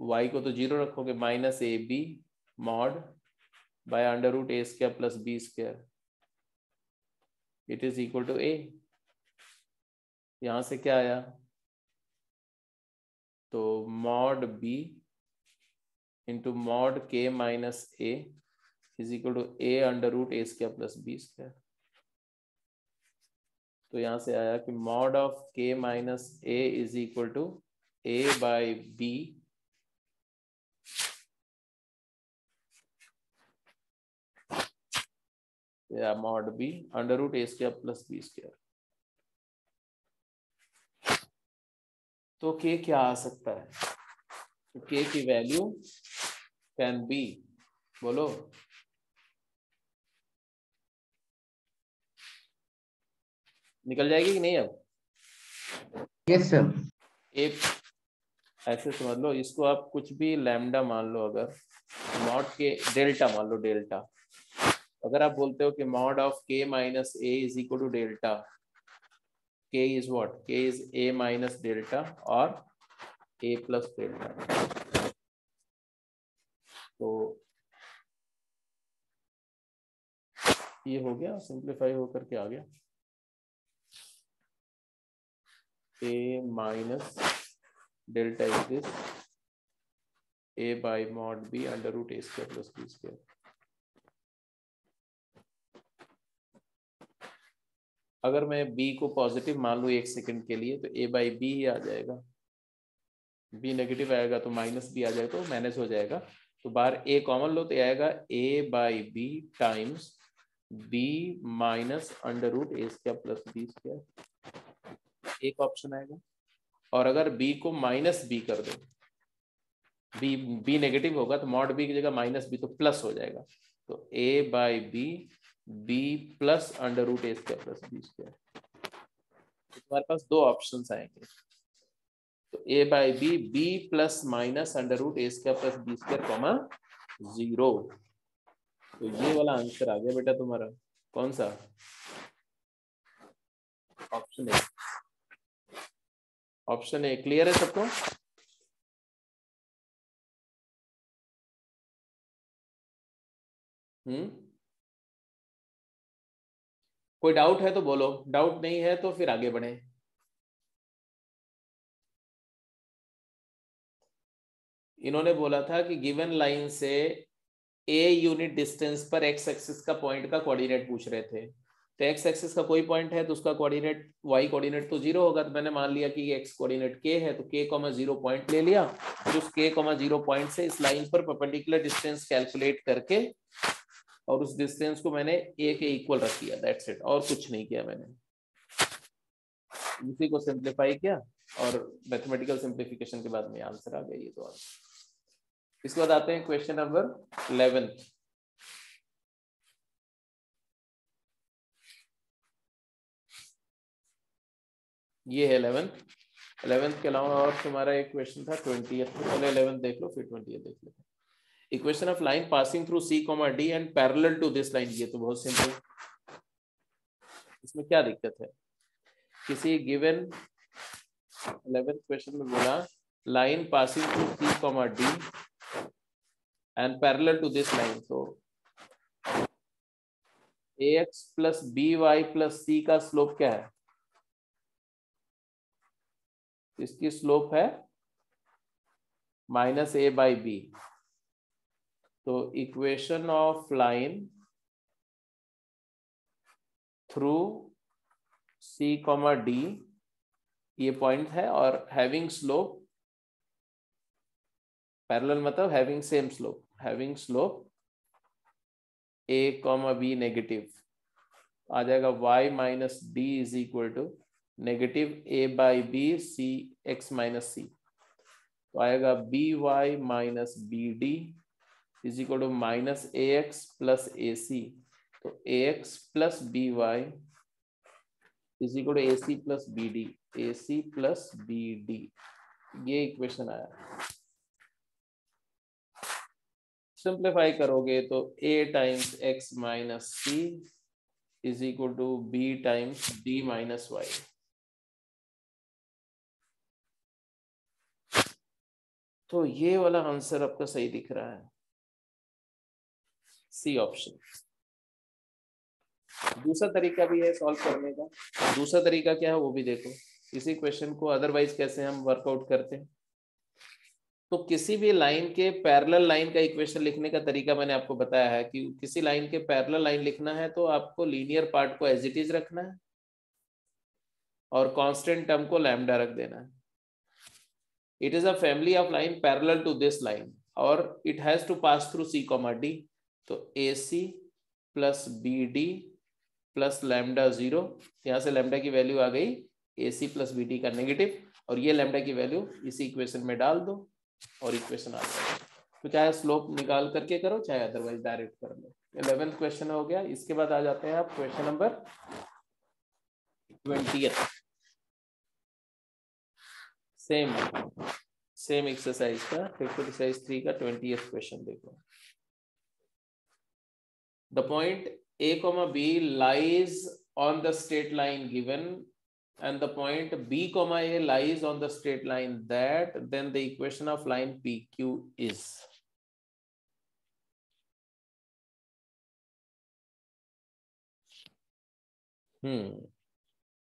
y को तो 0 रखोगे, minus ab mod by under root a square plus b square. It is equal to a. यहां से क्या आया? तो mod b into mod k minus a is equal to a under root a square plus b square. तो यहां से आया कि mod of k minus a is equal to a by b या mod b under root a square plus b square. तो k क्या आ सकता है? तो k की वैल्यू कैन बी, बोलो, निकल जाएगी कि नहीं? अब यस सर. एक ऐसे समझ लो इसको, आप कुछ भी लैम्डा मान लो, अगर मॉड के डेल्टा मान लो, डेल्टा. अगर आप बोलते हो कि mod of k minus a is equal to delta, k is what? k is a minus delta और a प्लस डेल्टा. तो ये हो गया, सिंप्लीफाई होकर के आ गया a minus delta is this a by mod b under root a square plus b square. अगर मैं b को पॉजिटिव मान लूँ 1 सेकंड के लिए तो a बाई b ही आ जाएगा. b नेगेटिव आएगा तो माइनस b आ जाएगा, तो मैनेज हो जाएगा. तो बाहर a कॉमन लो तो आएगा a by b times b minus under root a square plus b square. एक ऑप्शन आएगा. और अगर b को माइनस b कर दो, b नेगेटिव होगा तो मॉड b की जगह माइनस b तो प्लस हो जाएगा. तो a by b plus under root a square plus b square. तुम्हारे पास दो ऑप्शंस आएंगे. तो a by b plus minus under root a square plus b square comma 0. तो ये वाला आंसर आ गया बेटा तुम्हारा. कौन सा? Option A. Option A clear है सबको? कोई डाउट है तो बोलो, डाउट नहीं है तो फिर आगे बढ़े. इन्होंने बोला था कि गिवन लाइन से a यूनिट डिस्टेंस पर x एक्सिस का पॉइंट का कोऑर्डिनेट पूछ रहे थे. तो x एक्सिस का कोई पॉइंट है तो उसका कोऑर्डिनेट y कोऑर्डिनेट तो 0 होगा. तो मैंने मान लिया कि x कोऑर्डिनेट k है, तो k, 0 पॉइंट ले लिया. फिर उस k, 0 पॉइंट से इस लाइन पर परपेंडिकुलर डिस्टेंस कैलकुलेट करके और उस डिस्टेंस को मैंने a के इक्वल रख दिया. That's it. और कुछ नहीं किया मैंने. उसी को सिंप्लीफाई किया और मैथमेटिकल सिंप्लीफिकेशन के बाद में आंसर आ गया ये तो आंसर। इसके बाद आते हैं क्वेश्चन नंबर 11। ये है 11th के अलावा और तुम्हारा एक क्वेश्चन था 20th। पहले 11th देख लो फिर 20th देख लो। Equation of line passing through C, D and parallel to this line. ये तो बहुत सिंपल, इसमें क्या दिक्कत है? किसी गिवन 11th क्वेश्चन में बोला line passing through C, D and parallel to this line, तो ax plus by plus c का स्लोप क्या है? इसकी स्लोप है -a/b। तो equation of line through C, D ये पॉइंट है और हैविंग स्लोप पैरेलल मतलब having same slope, having slope a, b negative, आ जाएगा y minus d is equal to negative a/b c x minus c। तो आएगा by minus bd is equal to minus ax plus ac। तो ax plus by is equal to ac plus bd, ac plus bd, ये इक्वेशन आया। सिंप्लीफाई करोगे तो a times x minus c is equal to b times d minus y। तो ये वाला आंसर आपका सही दिख रहा है, सी ऑप्शन। दूसरा तरीका भी है सॉल्व करने का। दूसरा तरीका क्या है वो भी देखो। इसी क्वेश्चन को अदरवाइज कैसे हम वर्कआउट करते हैं, तो किसी भी लाइन के पैरेलल लाइन का इक्वेशन लिखने का तरीका मैंने आपको बताया है कि किसी लाइन के पैरेलल लाइन लिखना है तो आपको लीनियर पार्ट को एज इट इज रखना है और कांस्टेंट टर्म को लैम्डा रख देना है। It is a family of line parallel to this line और it has to pass through C, D। तो AC plus BD plus lambda 0, यहाँ से लैम्डा की वैल्यू आ गई AC प्लस BD का नेगेटिव, और ये लैम्डा की वैल्यू इसी इक्वेशन में डाल दो और इक्वेशन आ जाएगा। तो चाहे स्लोप निकाल करके करो चाहे अदरवाइज डायरेक्ट कर लो। 11th क्वेश्चन हो गया। इसके बाद आ जाते हैं आप question number 20th। Same exercise का एक्सरसाइज 3 का 20th क्वेश्चन देखो। The point A, B lies on the straight line given and the point B, A lies on the straight line that, then the equation of line PQ is।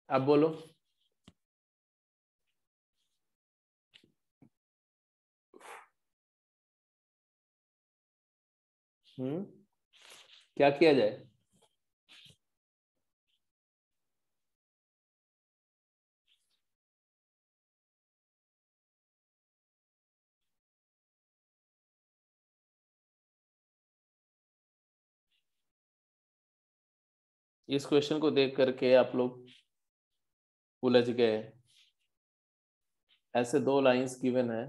अब बोलो। क्या किया जाए? इस क्वेश्चन को देख करके आप लोग उलझ गए। ऐसे दो लाइंस गिवन है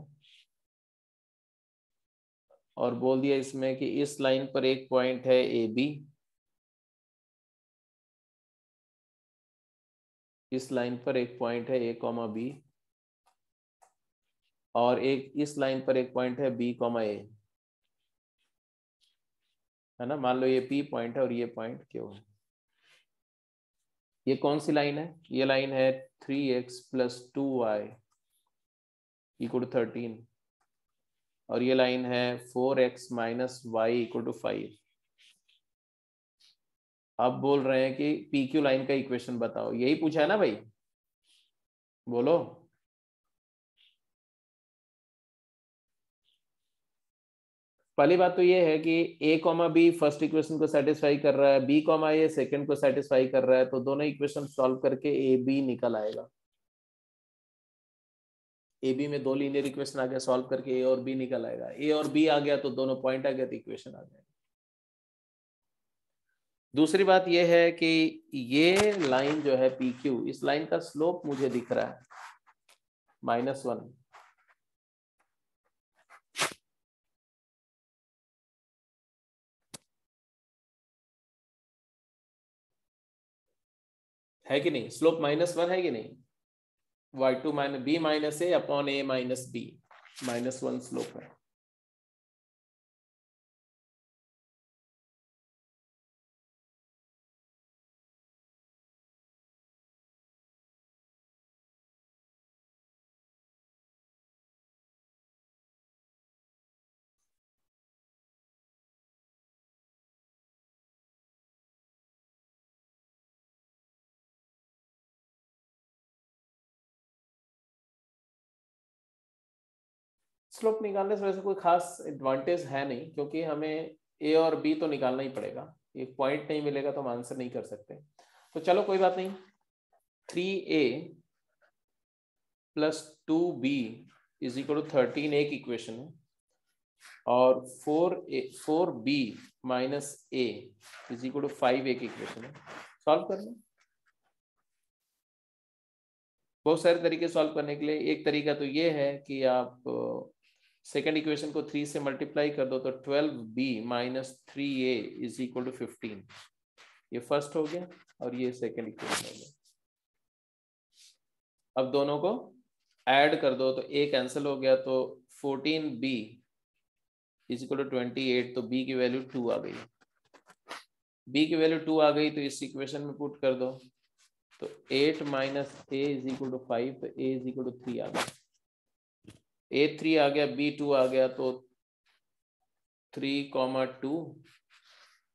और बोल दिया इसमें कि इस लाइन पर एक पॉइंट है AB, इस लाइन पर एक पॉइंट है A, B और एक इस लाइन पर एक पॉइंट है B, A, है ना। मान लो ये P पॉइंट है और ये पॉइंट Q है। ये कौन सी लाइन है? ये लाइन है 3x plus 2y equal to 13 और ये लाइन है 4x minus y equal to 5। अब बोल रहे हैं कि PQ लाइन का इक्वेशन बताओ। यही पूछा है ना भाई, बोलो। पहली बात तो ये है कि A, B फर्स्ट इक्वेशन को सेटिस्फाई कर रहा है, B, A सेकंड को सेटिस्फाई कर रहा है, तो दोनों इक्वेशन सॉल्व करके AB निकल आएगा। AB में दो लीनियर इक्वेशन आ गया, सॉल्व करके A और B निकल आएगा। A और B आ गया तो दोनों पॉइंट आ गया तो इक्वेशन आ जाएगा। दूसरी बात यह है कि ये लाइन जो है पी क्यू, इस लाइन का स्लोप मुझे दिख रहा है -1। है कि नहीं? स्लोप -1 है कि नहीं? y2 minus b minus a upon a minus b, -1 slope है। स्लोप निकालने से वैसे कोई खास एडवांटेज है नहीं, क्योंकि हमें ए और बी तो निकालना ही पड़ेगा। एक पॉइंट नहीं मिलेगा तो हम आंसर नहीं कर सकते। तो चलो कोई बात नहीं, 3a plus 2b is equal to 13 एक इक्वेशन है, और 4b minus a is equal to 5 एक इक्वेशन है। सॉल्व करना बहुत सारे तरीके सॉल्व करने के लिए। एक तरीका तो ये है कि आप सेकेंड इक्वेशन को 3 से मल्टीप्लाई कर दो, तो 12b minus 3a is equal to 15। ये फर्स्ट हो गया और ये सेकेंड इक्वेशन हो गया। अब दोनों को ऐड कर दो तो a कैंसिल हो गया, तो 14b इज इक्वल टू 28, तो b की वैल्यू 2 आ गई। b की वैल्यू 2 आ गई तो इस इक्वेशन में पुट कर दो, तो 8 minus a is equal to 5, तो a इज इक्वल टू 3 आ गया। a 3 आ गया, b 2 आ गया, तो 3,2,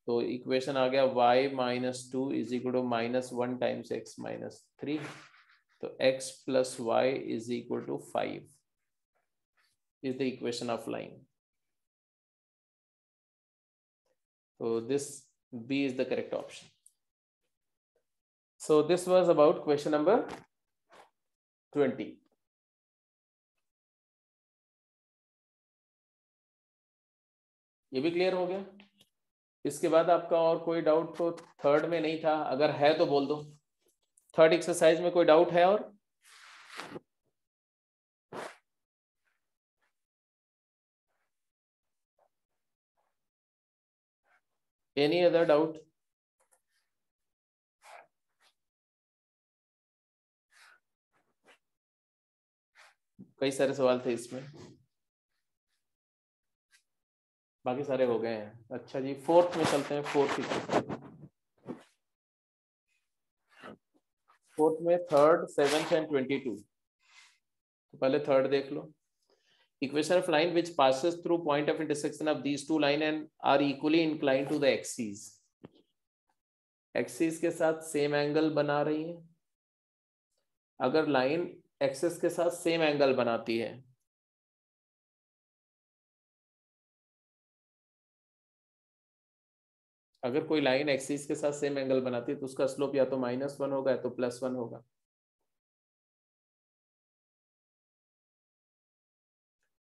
तो इक्वेशन आ गया y minus 2 is equal to -1 times x minus 3, तो x plus y is equal to 5 is the equation of line. So this B is the correct option. So this was about question number 20. ये भी क्लियर हो गया? इसके बाद आपका और कोई डाउट तो थर्ड में नहीं था? अगर है तो बोल दो। थर्ड एक्सरसाइज में कोई डाउट है? और एनी अदर डाउट? कई सारे सवाल थे इसमें, बाकी सारे हो गए हैं। अच्छा जी, फोर्थ में चलते हैं। फोर्थ में थर्ड, 7th एंड 22। तो पहले थर्ड देख लो। Equation of line which passes through point of intersection of these two line and are equally inclined to the axis. Axis के साथ सेम एंगल बना रही है। अगर लाइन एक्सिस के साथ सेम एंगल बनाती है, अगर कोई लाइन एक्सिस के साथ सेम एंगल बनाती है तो उसका स्लोप या तो -1 होगा या तो +1 होगा।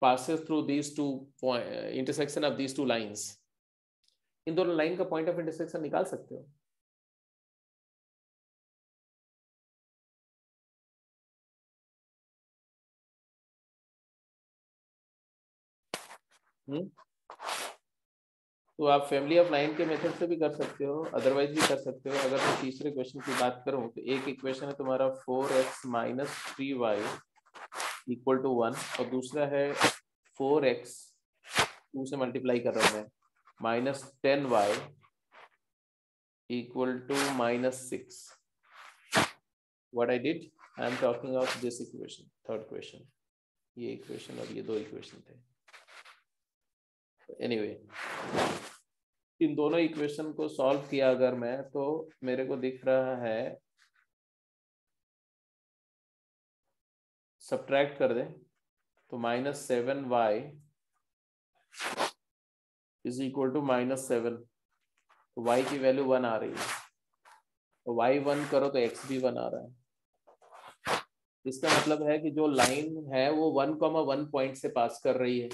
passes through these two intersection of these two lines. इन दोनों लाइन का पॉइंट ऑफ इंटरसेक्शन निकाल सकते हो। तो आप फैमिली ऑफ लाइन के मेथड से भी कर सकते हो, अदरवाइज भी कर सकते हो। अगर मैं तीसरे क्वेश्चन की बात करूं तो एक इक्वेशन है तुम्हारा 4x minus 3y equal to 1, और दूसरा है 4x 2 से मल्टीप्लाई कर रहा हूं मैं, minus 10y equal to -6। What I did, I am talking of this equation, third question. ये इक्वेशन और ये दो इक्वेशन थे। एनीवे, इन दोनों इक्वेशन को सॉल्व किया अगर मैं, तो मेरे को दिख रहा है, सब्ट्रैक्ट कर दें तो -7y इज इक्वल टू -7, तो y की वैल्यू 1 आ रही है, तो y 1 करो तो x भी 1 आ रहा है। इसका मतलब है कि जो लाइन है वो 1,1 पॉइंट से पास कर रही है।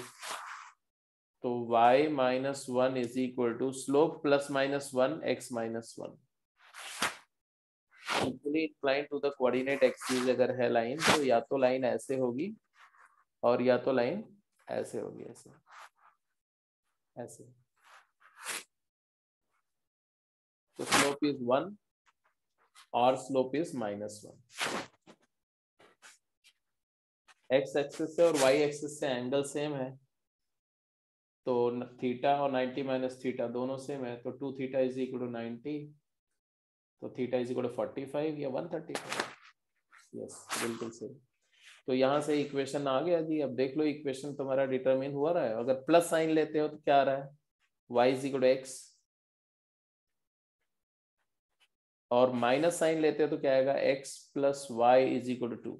तो y minus 1 is equal to slope plus minus 1 x minus 1 equally inclined to the coordinate axis अगर है लाइन तो या तो लाइन ऐसे होगी और या तो लाइन ऐसे होगी, ऐसे ऐसे। तो स्लोप इज 1 और slope is minus 1। X axis से और वाई एक्सिस से एंगल सेम है, तो थीटा और 90 माइनस थीटा दोनों सेम है, तो 2 थीटा इज इक्वल टू 90, तो थीटा इज इक्वल टू 45 या 135। यस, बिल्कुल सही। तो यहाँ से इक्वेशन आ गया जी। अब देख लो इक्वेशन तुम्हारा डिटरमिन हुआ रहा है। अगर प्लस साइन लेते हो तो क्या आ रहा है, y is equal to x, और माइनस साइन लेते हो तो क्या आएगा, x plus y is equal to 2।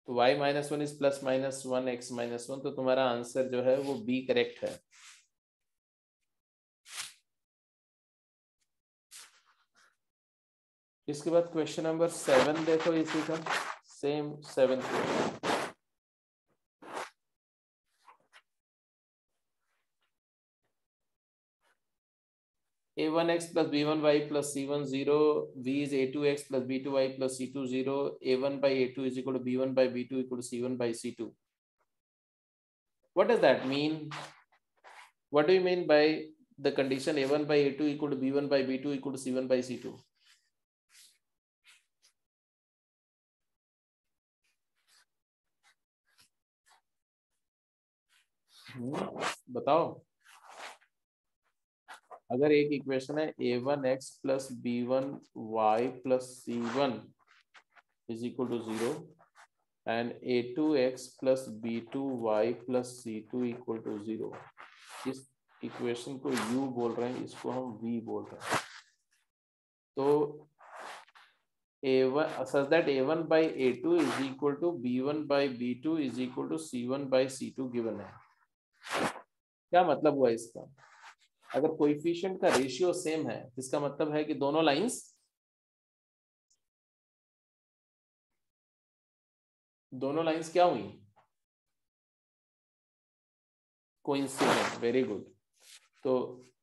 तो y minus 1 is plus minus 1 x minus 1, तो तुम्हारा आंसर जो है वो बी करेक्ट है। इसके बाद क्वेश्चन नंबर 7 देखो, इसी का same 7 question. a1x plus b1y plus c1 0, v is a2x plus b2y plus c2 0, a1 by a2 is equal to b1 by b2 equal to c1 by c2. What does that mean? What do you mean by the condition a1 by a2 equal to b1 by b2 equal to c1 by c2? बताओ। अगर एक इक्वेशन है a1x plus b1y plus c1 is equal to 0 and a2x plus b2y plus c2 equal to 0, इस इक्वेशन को u बोल रहे हैं, इसको हम v बोल रहे हैं। तो a1 such that a1 by a2 is equal to b1 by b2 is equal to c1 by c2 given है। क्या मतलब हुआ इसका? अगर कोएफिशिएंट का रेशियो सेम है, इसका मतलब है कि दोनों लाइंस क्या हुई, कोइंसिडेंट। Very good. तो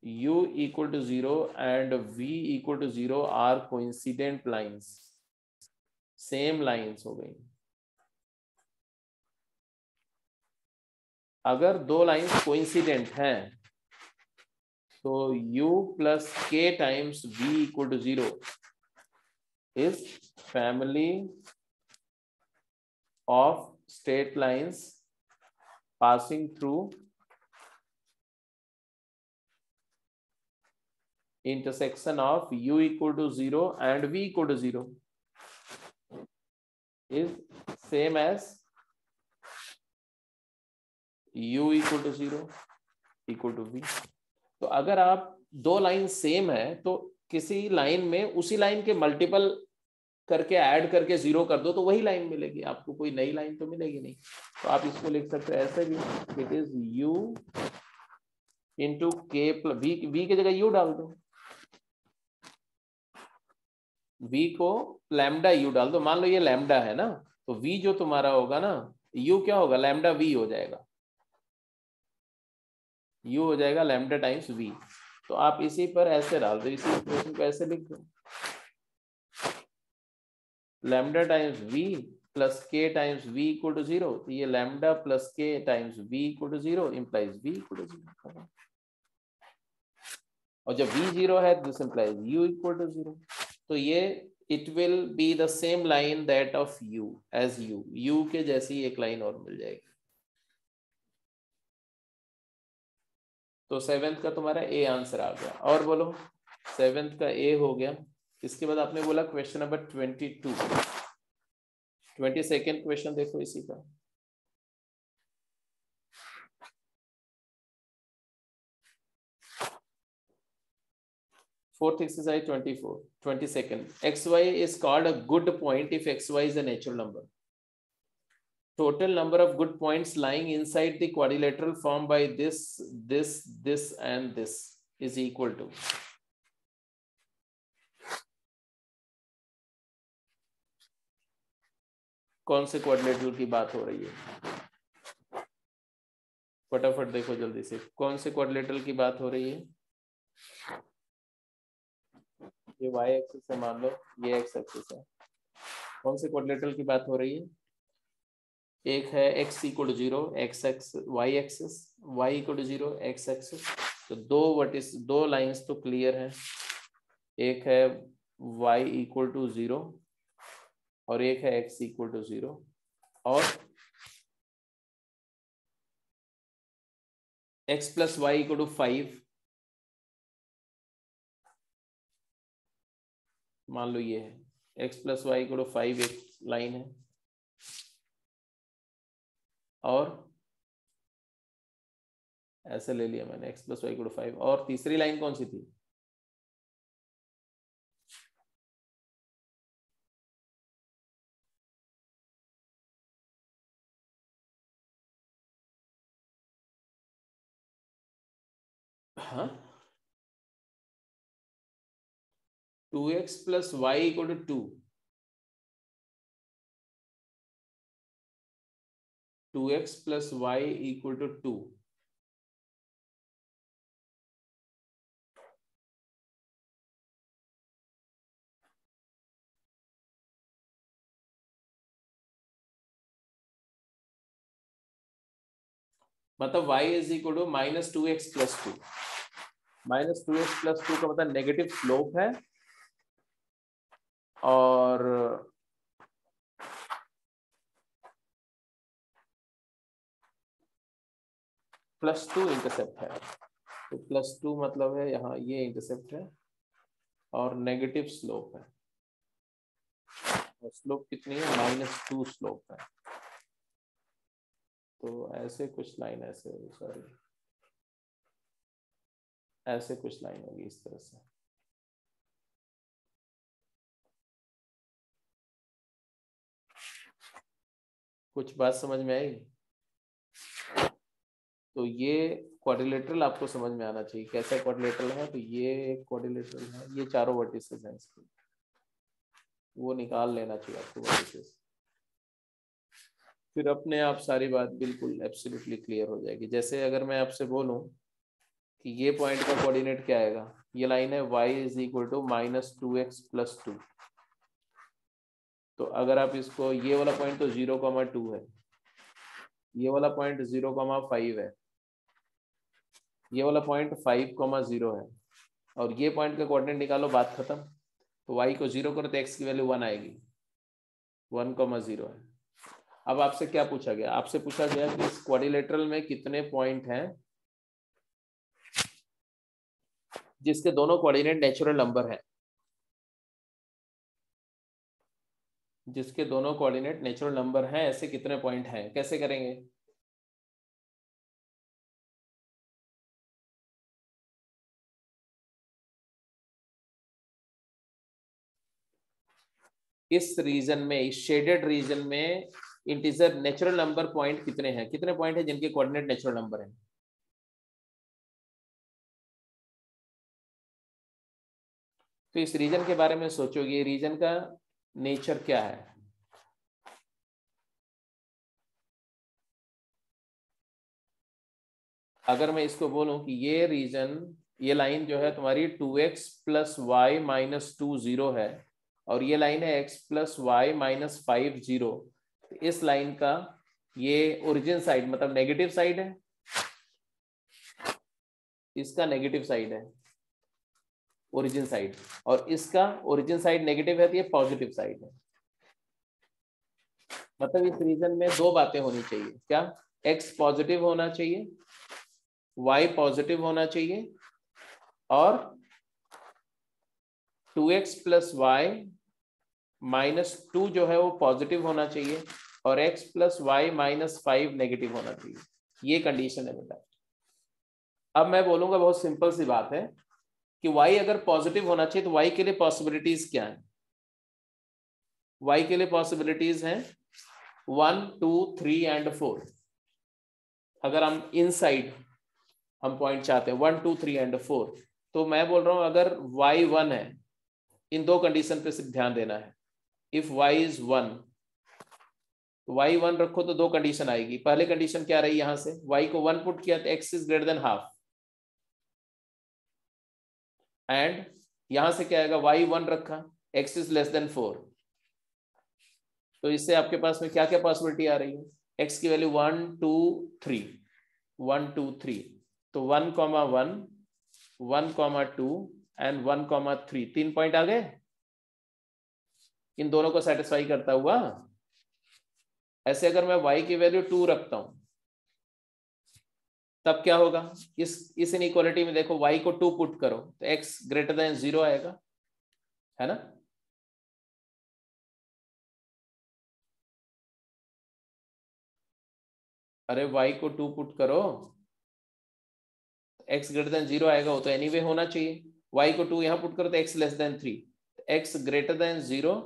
u equal to 0 and v equal to 0 are coincident lines, same lines हो गई। अगर दो लाइंस कोइंसिडेंट हैं तो u plus k times v equal to 0 is family of straight lines passing through intersection of u equal to 0 and v equal to 0 is same as u equal to 0 equal to v। तो अगर आप दो लाइन सेम है तो किसी लाइन में उसी लाइन के मल्टीपल करके ऐड करके 0 कर दो तो वही लाइन मिलेगी आपको, कोई नई लाइन तो मिलेगी नहीं। तो आप इसको लिख सकते हो ऐसे भी, इट इज u इंटू के प्लस वी की जगह u डाल दो, v को लैम्डा u डाल दो। मान लो ये लैम्डा है ना, तो v जो तुम्हारा होगा ना, u क्या होगा, लैम्डा v हो जाएगा, u हो जाएगा लैम्डा टाइम्स v। तो आप इसी पर ऐसे डाल दो, इसी इक्वेशन को ऐसे लिख दो, lambda times v plus k times v equal to 0। तो ये lambda plus k times v equal to 0 implies v equal to 0। और जब v 0 है this implies u equal to 0। तो ये it will be the same line that of u as u के जैसी एक लाइन और मिल जाएगी। तो 7th का तुम्हारा ए आंसर आ गया। और बोलो 7th का ए हो गया। इसके बाद आपने बोला क्वेश्चन नंबर 22, 22nd क्वेश्चन देखो इसी का। Fourth exercise 24, 22nd. xy is called a good point if xy is a natural number. Total number of good points lying inside the quadrilateral formed by this, and this is equal to. कौन से क्वाड्रिलेटरल की बात हो रही है? फटाफट देखो जल्दी से, कौन से क्वाड्रिलेटरल की बात हो रही है? ये y एक्सिस है, मान लो ये x एक्सिस है। कौन से क्वाड्रिलेटरल की बात हो रही है? एक है x equal to 0 x y axis, y equal to 0 x axis. तो दो लाइंस तो क्लियर है, एक है y इक्वल टू 0 और एक है x इक्वल टू 0, और x plus y equal to 5, मान लो ये है x plus y equal to 5 एक लाइन है, और ऐसे ले लिया मैंने x plus y equal to 5, और तीसरी लाइन कौन सी थी? हाँ, 2x plus y equal to 2, 2x plus y equal to 2। मतलब y is equal to minus 2x plus 2। Minus 2x plus 2 का मतलब नेगेटिव स्लोप है, और प्लस 2 इंटरसेप्ट है। तो प्लस 2 मतलब है यहाँ ये इंटरसेप्ट है, और नेगेटिव स्लोप है, और स्लोप कितनी है? माइनस 2 स्लोप है। तो ऐसे कुछ लाइन ऐसे होगी, सॉरी ऐसे कुछ लाइन होगी इस तरह से। कुछ बात समझ में आई? तो ये क्वाड्रिलेटरल आपको समझ में आना चाहिए, कैसा क्वाड्रिलेटरल है। तो ये एक क्वाड्रिलेटरल है, ये चारों वर्टिसेस हैं इसके, वो निकाल लेना चाहिए आपको वर्टिसेस, फिर अपने आप सारी बात बिल्कुल एब्सोल्युटली क्लियर हो जाएगी। जैसे अगर मैं आपसे बोलूं कि ये पॉइंट का कोऑर्डिनेट क्या आएगा, ये लाइन है y is equal to minus 2x plus 2। तो अगर आप इसको, ये वाला पॉइंट तो 0,2 है, ये वाला पॉइंट 0,5 है, ये वाला पॉइंट 5,0 है, और ये पॉइंट का कोऑर्डिनेट निकालो, बात खत्म। तो y को 0 करो तो x की वैल्यू 1 आएगी, 1,0 है। अब आपसे क्या पूछा गया? आपसे पूछा गया कि इस क्वाड्रिलेटरल में कितने पॉइंट हैं जिसके दोनों कोऑर्डिनेट नेचुरल नंबर है, जिसके दोनों कोऑर्डिनेट नेचुरल नंबर हैं, ऐसे कितने पॉइंट हैं? कैसे करेंगे? इस रीजन में, इस शेडेड रीजन में इंटीजर नेचुरल नंबर पॉइंट कितने हैं? कितने पॉइंट हैं जिनके कोऑर्डिनेट नेचुरल नंबर हैं? तो इस रीजन के बारे में सोचोगे, ये रीजन का नेचर क्या है? अगर मैं इसको बोलूं कि ये रीजन, ये लाइन जो है तुम्हारी 2x प्लस वाई माइनस 2 0 है, और ये लाइन है x प्लस वाई माइनस 5 0, इस लाइन का ये ओरिजिन साइड मतलब नेगेटिव साइड है, इसका नेगेटिव साइड है ओरिजिन साइड, और इसका ओरिजिन साइड नेगेटिव है तो ये पॉजिटिव साइड है। मतलब इस रीजन में दो बातें होनी चाहिए, क्या? x पॉजिटिव होना चाहिए, y पॉजिटिव होना चाहिए, और 2x प्लस वाई माइनस 2 जो है वो पॉजिटिव होना चाहिए, और x plus y minus 5 negative होना चाहिए। ये कंडीशन है बेटा। अब मैं बोलूंगा, बहुत सिंपल सी बात है कि y अगर पॉजिटिव होना चाहिए तो y के लिए पॉसिबिलिटीज क्या है? y के लिए पॉसिबिलिटीज हैं 1 2 3 एंड 4। अगर हम इनसाइड हम पॉइंट चाहते हैं 1 2 3 एंड 4, तो मैं बोल रहा हूं अगर y 1 है, इन दो कंडीशन पे सिर्फ ध्यान देना है। इफ y इज 1, तो y1 रखो तो दो कंडीशन आएगी। पहले कंडीशन क्या रही, यहां से y को 1 पुट किया तो x is greater than half, and यहां से क्या आएगा, y1 रखा, x इज लेस देन 4। तो इससे आपके पास में क्या क्या पॉसिबिलिटी आ रही है, x की वैल्यू 1 2 3, 1 2 3, तो 1 1 1 2 एंड 1 3, 3 पॉइंट आ गए इन दोनों को सेटिस्फाई करता हुआ। ऐसे अगर मैं y की वैल्यू 2 रखता हूं तब क्या होगा, इस इनइक्वालिटी में देखो y को 2 पुट करो तो x ग्रेटर देन 0 आएगा, है ना। अरे y को 2 पुट करो x ग्रेटर देन 0 आएगा, वो तो एनीवे होना चाहिए। y को 2 यहां पुट करो तो x less than 3, x greater then 0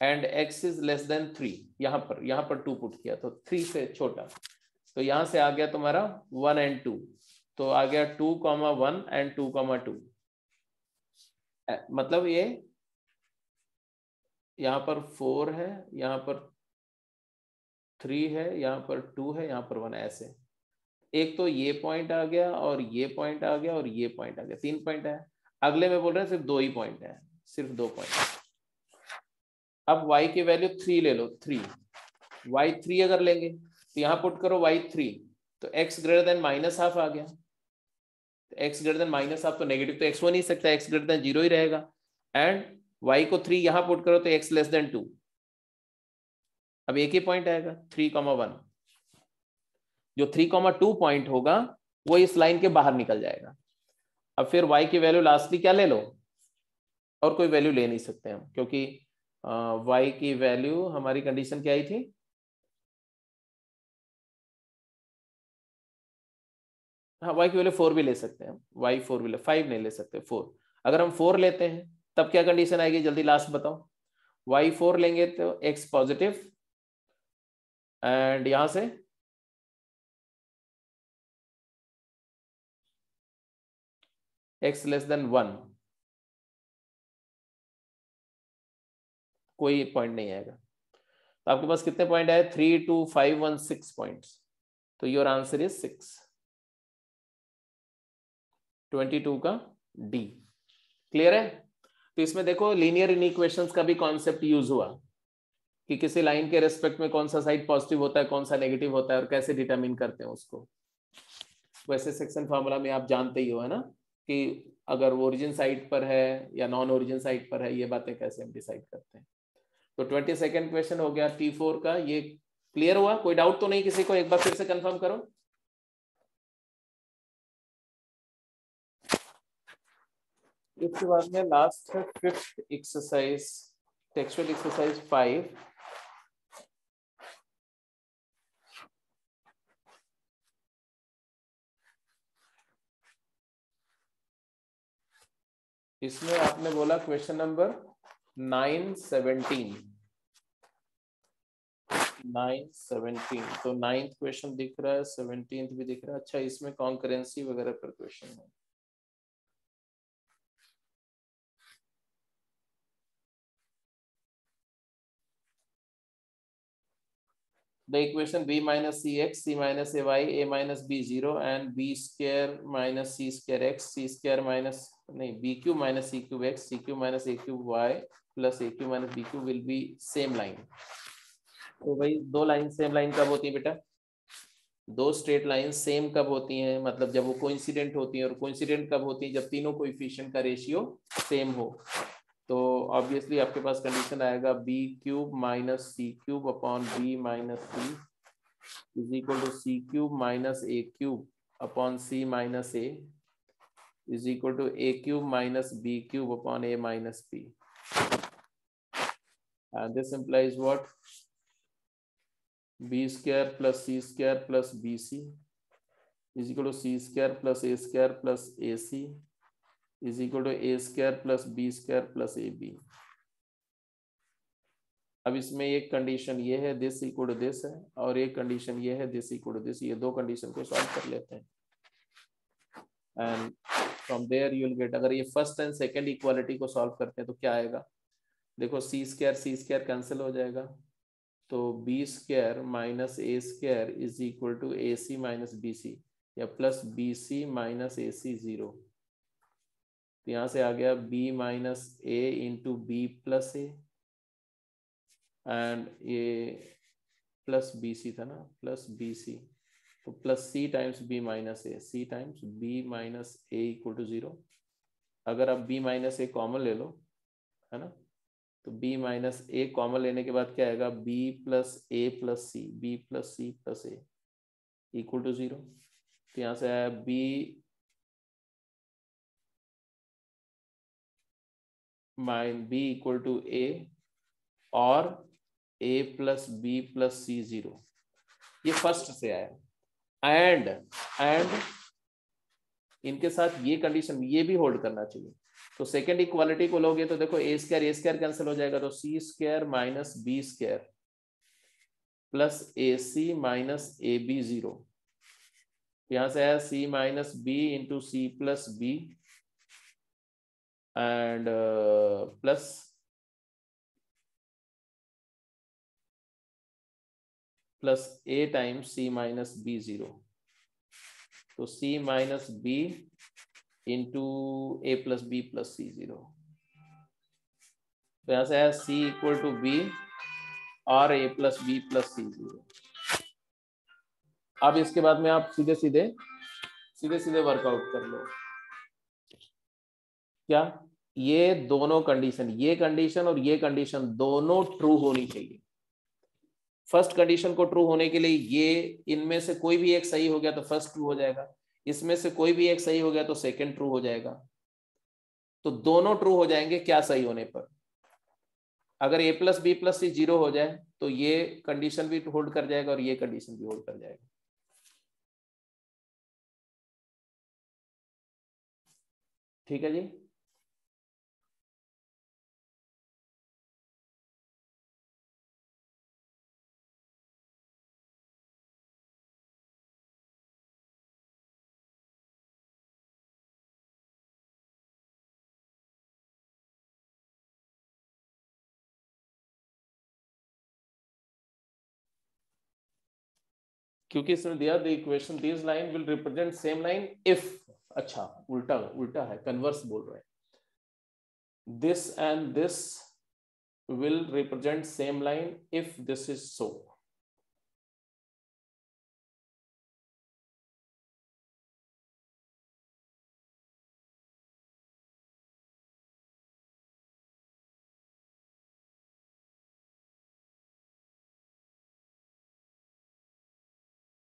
and x is less than 3। यहां पर 2 पुट किया तो 3 से छोटा, तो यहां से आ गया तुम्हारा 1 एंड 2, तो आ गया 2 1 एंड 2 2। मतलब ये यहां पर 4 है, यहां पर 3 है, यहां पर 2 है, यहां पर 1, ऐसे एक तो ये पॉइंट आ गया और ये पॉइंट आ गया और ये पॉइंट आ गया, 3 पॉइंट है। अगले में बोल रहे हैं सिर्फ 2 ही पॉइंट है, सिर्फ 2 पॉइंट। अब y की वैल्यू 3 ले लो, 3 y3 अगर लेंगे तो यहां पुट करो y3, तो x greater than minus half आ गया, x greater than minus half तो नेगेटिव तो x हो नहीं सकता, x ग्रेटर देन 0 ही रहेगा, एंड y को 3 यहां पुट करो तो x लेस देन 2। अब एक ही पॉइंट आएगा 3 1, जो 3 2 पॉइंट होगा वो इस लाइन के बाहर निकल जाएगा। अब फिर y की वैल्यू लास्टली क्या ले लो, और कोई वैल्यू ले नहीं सकते हम, क्योंकि y की वैल्यू हमारी कंडीशन क्या आई थी, हाँ y की वैल्यू 4 भी ले सकते हैं, y 4 भी ले, 5 नहीं ले सकते, 4। अगर हम 4 लेते हैं तब क्या कंडीशन आएगी, जल्दी लास्ट बताओ। y 4 लेंगे तो x पॉजिटिव, एंड यहां से x लेस देन 1, कोई पॉइंट नहीं आएगा। तो आपके पास कितने पॉइंट आए, 3 2 5 1 6 पॉइंट्स, तो योर आंसर इज 6, 22 का डी। क्लियर है। तो इसमें देखो लीनियर इनइक्वेशंस का भी कॉन्सेप्ट यूज हुआ कि किसी लाइन के रेस्पेक्ट में कौन सा साइड पॉजिटिव होता है, कौन सा नेगेटिव होता है, और कैसे डिटरमिन करते हैं उसको। वैसे सेक्शन फार्मूला में आप जानते ही हो, है ना, कि अगर ओरिजिन साइड पर है या नॉन ओरिजिन साइड पर है, ये बातें कैसे हम डिसाइड करते हैं। तो 22nd क्वेश्चन हो गया T4 का, ये क्लियर हुआ, कोई डाउट तो नहीं किसी को, एक बार फिर से कंफर्म करो। इसके बाद में लास्ट है 5th एक्सरसाइज, टेक्सचुअल एक्सरसाइज 5। इसमें आपने बोला क्वेश्चन नंबर 9 17, तो 9th क्वेश्चन दिख रहा है, 17th भी दिख रहा है। अच्छा, इसमें कॉन्करेंसी वगैरह पर क्वेश्चन है। The equation b minus cx, c minus ay, a minus b 0 and b square minus c square x, c square minus नहीं b cube minus c cube x, c cube minus a cube y plus a cube minus b cube will be same line। तो भाई दो लाइन सेम लाइन कब होती है बेटा, दो स्ट्रेट लाइन सेम कब होती हैं, मतलब जब वो कोइंसिडेंट होती हैं। और कोइंसिडेंट कब होती है, जब तीनों कोएफिशिएंट का रेशियो सेम हो। तो ऑब्वियसली आपके पास कंडीशन आएगा B cube minus C cube upon B minus C is equal to C cube minus A cube upon C minus A is equal to A cube minus B cube upon A minus B. And this implies what, b square plus c square plus bc is equal to c square plus a square plus ac is equal to a square plus b square plus ab। अब इसमें एक कंडीशन ये है दिस इक्वल टू दिस है, और एक कंडीशन ये है दिस इक्वल टू दिस। ये दो कंडीशन को सॉल्व कर लेते हैं and from there you will get. अगर ये फर्स्ट एंड सेकंड इक्वालिटी को सॉल्व करते हैं तो क्या आएगा, देखो सी स्क्वायर कैंसिल हो जाएगा, तो B square minus A square is equal to A C minus B C, या plus B C minus A C 0। तो यहाँ से आ गया b minus A into B plus A, and ये प्लस बी सी था ना, प्लस बी सी, तो plus C times B minus A, C times B minus A equal to 0। अगर आप b माइनस ए कॉमन ले लो, है ना, तो b माइनस ए कॉमन लेने के बाद क्या आएगा, b plus A plus C, B plus C plus A equal to 0। तो यहाँ से आया b minus b equal to A और a plus B plus C 0, ये फर्स्ट से आया। एंड इनके साथ ये कंडीशन ये भी होल्ड करना चाहिए। तो सेकेंड इक्वालिटी को लोगे तो देखो ए स्क्वायर कैंसिल हो जाएगा, तो C square minus B square plus A C minus A B 0। यहां से आया C minus B into C plus B and plus A times C minus B 0। तो C minus B into A plus B plus C 0। तो यहां से आया सी इक्वल टू बी और ए प्लस बी प्लस सी 0। अब इसके बाद में आप सीधे सीधे वर्कआउट कर लो। क्या ये दोनों कंडीशन, ये कंडीशन और ये कंडीशन दोनों ट्रू होनी चाहिए। फर्स्ट कंडीशन को ट्रू होने के लिए ये इनमें से कोई भी एक सही हो गया तो फर्स्ट ट्रू हो जाएगा, इसमें से कोई भी एक सही हो गया तो सेकंड ट्रू हो जाएगा। तो दोनों ट्रू हो जाएंगे क्या सही होने पर। अगर a plus B plus C 0 हो जाए तो ये कंडीशन भी होल्ड कर जाएगा और ये कंडीशन भी होल्ड कर जाएगा। ठीक है जी। क्योंकि इसमें दिया the equation this line will represent same line if, अच्छा उल्टा है, कन्वर्स बोल रहे हैं। This and this will represent same line if this is so.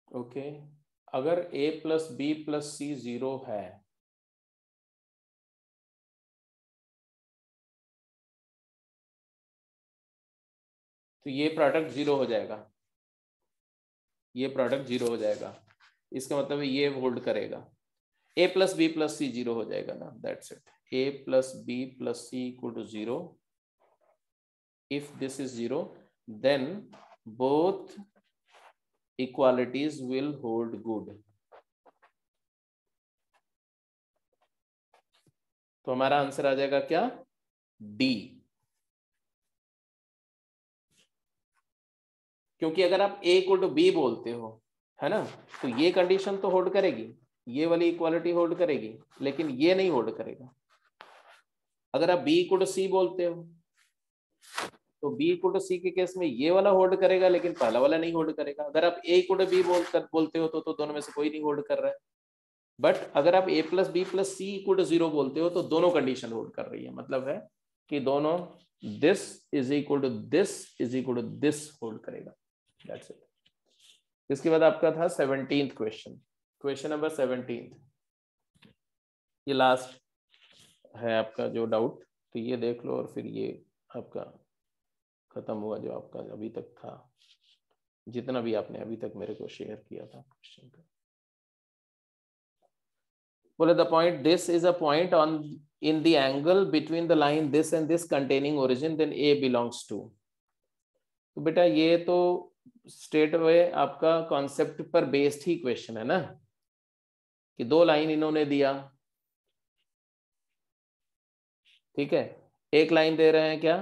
Okay अगर a plus B plus C 0 है तो ये प्रोडक्ट 0 हो जाएगा, ये प्रोडक्ट 0 हो जाएगा। इसका मतलब है ये होल्ड करेगा, a plus B plus C 0 हो जाएगा ना, that's it. a plus B plus C equal to 0। If this is 0 then both equalities will hold good। तो हमारा आंसर आ जाएगा क्या, डी। क्योंकि अगर आप a इक्वल टू बी बोलते हो, है ना, तो ये कंडीशन तो होल्ड करेगी, ये वाली इक्वालिटी होल्ड करेगी, लेकिन ये नहीं होल्ड करेगा। अगर आप b इक्वल टू सी बोलते हो तो b इक्वल टू सी के केस में ये वाला होल्ड करेगा, लेकिन पहला वाला नहीं होल्ड करेगा। अगर आप a इक्वल टू बी बोलते हो तो दोनों में से कोई नहीं होल्ड कर रहा है। बट अगर आप a plus B plus C equal to 0 बोलते हो तो दोनों कंडीशन होल्ड कर रही है। मतलब है कि दोनों this is equal to this is equal to this hold करेगा। That's it. इसके बाद आपका था 17th क्वेश्चन, क्वेश्चन नंबर 17। ये लास्ट है आपका जो डाउट, तो ये देख लो और फिर ये आपका खत्म हुआ जो आपका अभी तक था, जितना भी आपने अभी तक मेरे को शेयर किया था क्वेश्चन का। बोले the point this is a point on in the angle between the line this and this containing origin then A belongs to. तो बेटा ये तो स्ट्रेट अवे आपका कॉन्सेप्ट पर बेस्ड ही क्वेश्चन है ना, कि दो लाइन इन्होंने दिया, ठीक है, एक लाइन दे रहे हैं क्या,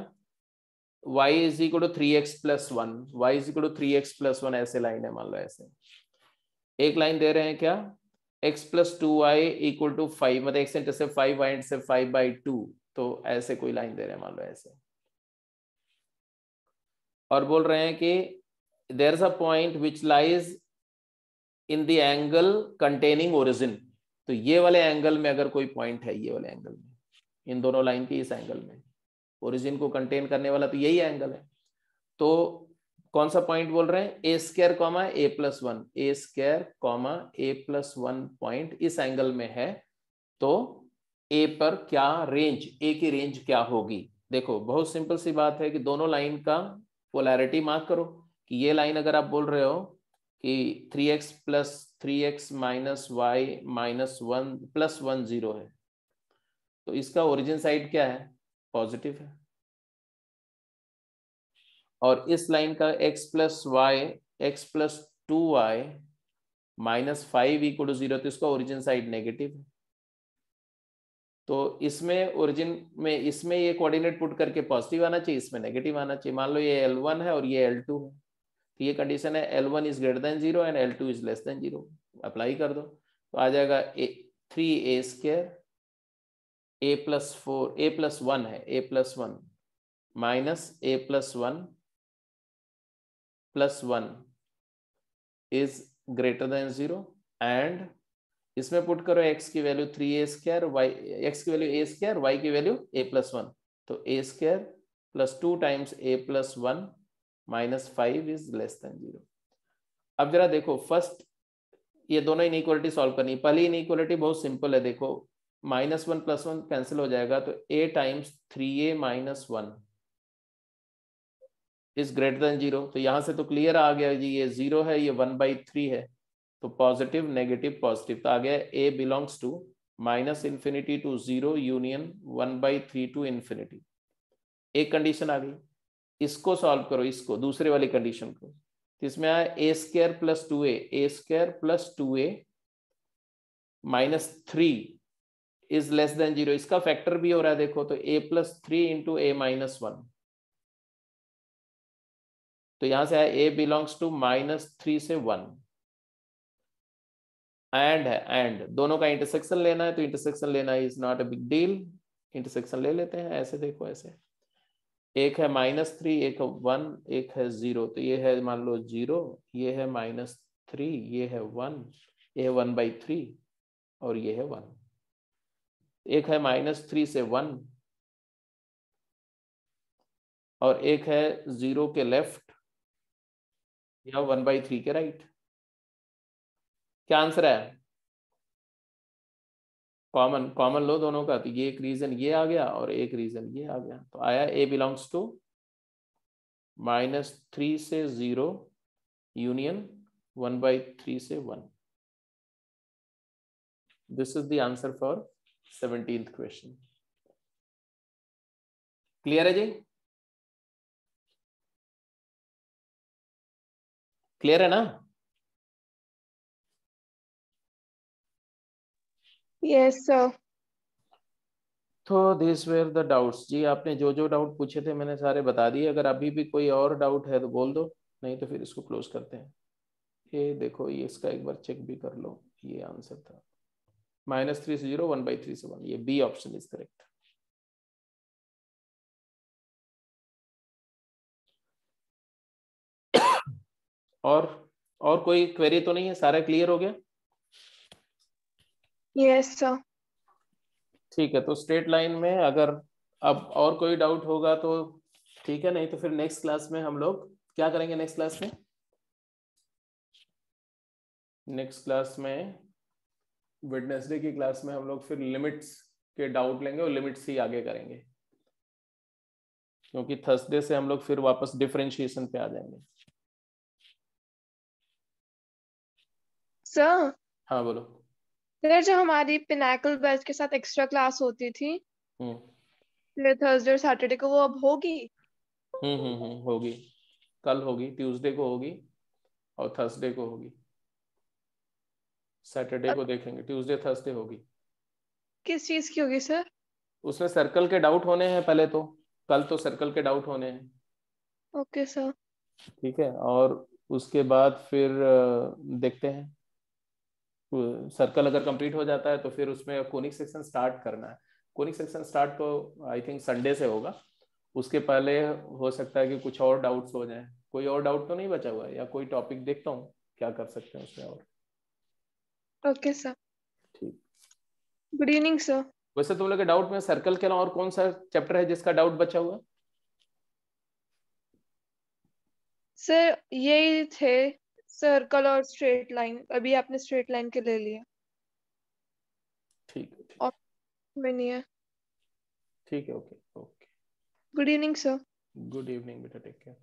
y is equal to 3x plus 1, y is equal to 3x plus 1, ऐसे लाइन है मान लो। ऐसे एक लाइन दे रहे हैं क्या, x plus 2y equal to 5, मतलब x इंटरसेप्ट 5, y इंटरसेप्ट 5/2, तो ऐसे कोई लाइन दे रहे हैं मान लो ऐसे। और बोल रहे हैं कि there is a point which lies in the angle containing origin, तो ये वाले एंगल में अगर कोई पॉइंट है, ये वाले एंगल में, इन दोनों लाइन के इस एंगल में, ओरिजिन को कंटेन करने वाला तो यही एंगल है, तो कौन सा पॉइंट बोल रहे हैं, ए स्क्वायर कॉमा ए प्लस 1, ए स्क्वायर कॉमा ए प्लस 1 पॉइंट इस एंगल में है, तो ए पर क्या रेंज, ए की रेंज क्या होगी। देखो बहुत सिंपल सी बात है कि दोनों लाइन का पोलैरिटी मार्क करो, कि ये लाइन अगर आप बोल रहे हो कि 3x plus 3x minus Y minus 1 plus 1 0 है, तो इसका ओरिजिन साइड क्या है, पॉजिटिव है। और इस लाइन का x plus Y, X plus 2y minus 5 equal to 0, तो इसका ओरिजिन साइड नेगेटिव है। तो इसमें ओरिजिन में, इसमें ये कोऑर्डिनेट पुट करके पॉजिटिव आना चाहिए, इसमें नेगेटिव आना चाहिए। मान लो ये L1 है और ये L2 है, तो ये कंडीशन है L1 is greater than 0 and L2 is less than 0, apply कर दो तो आ जाएगा 3a square a plus 4, a plus 1 है, a plus 1 minus a plus 1 plus 1 is greater than 0, and इसमें पुट करो x की value 3a square, y x की वैल्यू a स्क्वायर, y की वैल्यू a प्लस 1, तो a square plus 2 times a plus 1 minus 5 is less than 0। अब जरा देखो फर्स्ट ये दोनों इनइक्वालिटी सॉल्व करनी। पहली इनइक्वालिटी बहुत सिंपल है, देखो -1 + 1 कैंसिल हो जाएगा, तो a times 3a minus 1 is greater than 0, तो यहां से तो क्लियर आ गया जी, ये 0 है, ये 1/3 है, तो पॉजिटिव नेगेटिव पॉजिटिव, तो आ गया a belongs to -∞ to 0 union 1/3 to infinity. एक कंडीशन आ गई, इसको सॉल्व करो, इसको दूसरे वाली कंडीशन को, तो इसमें आया a square plus 2a, a square plus 2a minus 3 is less than 0, इसका फैक्टर भी हो रहा है देखो, तो a plus 3 into a minus 1, तो यहां से आया a बिलोंग्स टू -3 से 1, एंड है, एंड दोनों का इंटरसेक्शन लेना है, तो इंटरसेक्शन लेना is not a big deal, intersection ले लेते हैं। ऐसे देखो, ऐसे एक है -3, एक है 1, एक है 0, तो ये है मान लो 0, ये है -3, ये है 1, ये है 1/3 और ये है 1, एक है -3 से 1 और एक है 0 के लेफ्ट या 1/3 के राइट। क्या आंसर है, कॉमन, कॉमन लो दोनों का, तो ये एक रीजन ये आ गया और एक रीजन ये आ गया, तो आया a बिलोंग्स टू -3 से 0 यूनियन 1/3 से 1। This is the answer for 17th question. Clear है जी, क्लियर है ना? Yes sir. तो दिस वेर द डाउट्स जी, आपने जो जो डाउट पूछे थे मैंने सारे बता दिए। अगर अभी भी कोई और डाउट है तो बोल दो, नहीं तो फिर इसको क्लोज करते हैं। ये देखो, ये इसका एक बार चेक भी कर लो, ये आंसर था -3 से 0 1/3 से 1, ये बी ऑप्शन इज करेक्ट। और कोई क्वेरी तो नहीं है, सारा क्लियर हो गया? Yes sir. ठीक है, तो स्ट्रेट लाइन में अगर अब और कोई डाउट होगा तो ठीक है, नहीं तो फिर नेक्स्ट क्लास में हम लोग क्या करेंगे। नेक्स्ट क्लास में वेडनेसडे की क्लास में हम लोग फिर लिमिट्स के डाउट लेंगे और लिमिट्स ही आगे करेंगे, क्योंकि थर्सडे से हम लोग फिर वापस डिफरेंशिएशन पे आ जाएंगे। सर, हाँ बोलो। सर जो हमारी पिनाकल बैच के साथ एक्स्ट्रा क्लास होती थी थर्सडे और सैटरडे को, वो अब होगी? होगी, कल होगी, ट्यूसडे को होगी और थर्सडे को होगी। सैटरडे को देखेंगे, ट्यूसडे थर्सडे होगी। किस चीज की होगी सर? उसमें सर्कल के डाउट होने हैं पहले तो, कल तो सर्कल के डाउट होने हैं। Okay sir. ठीक है, और उसके बाद फिर देखते हैं, सर्कल अगर कंप्लीट हो जाता है तो फिर उसमें कोनिक सेक्शन स्टार्ट करना है। कोनिक सेक्शन स्टार्ट तो आई थिंक संडे से होगा, उसके पहले हो सकता है कि कुछ और डाउट्स हो जाएं। कोई और डाउट तो नहीं बचा हुआ है, या कोई टॉपिक देखता हूँ क्या कर सकते हैं उसमें और। Okay sir. ठीक। Good evening sir. वैसे तुम लोग के डाउट में सर्कल के अलावा और कौन सा चैप्टर है जिसका डाउट बचा हुआ? सर यही थे, सर्कल और स्ट्रेट लाइन। अभी आपने स्ट्रेट लाइन के ले लिया। ठीक है, ठीक और में नहीं है। ठीक है, okay okay. Good evening sir. Good evening बेटा, टेक केयर।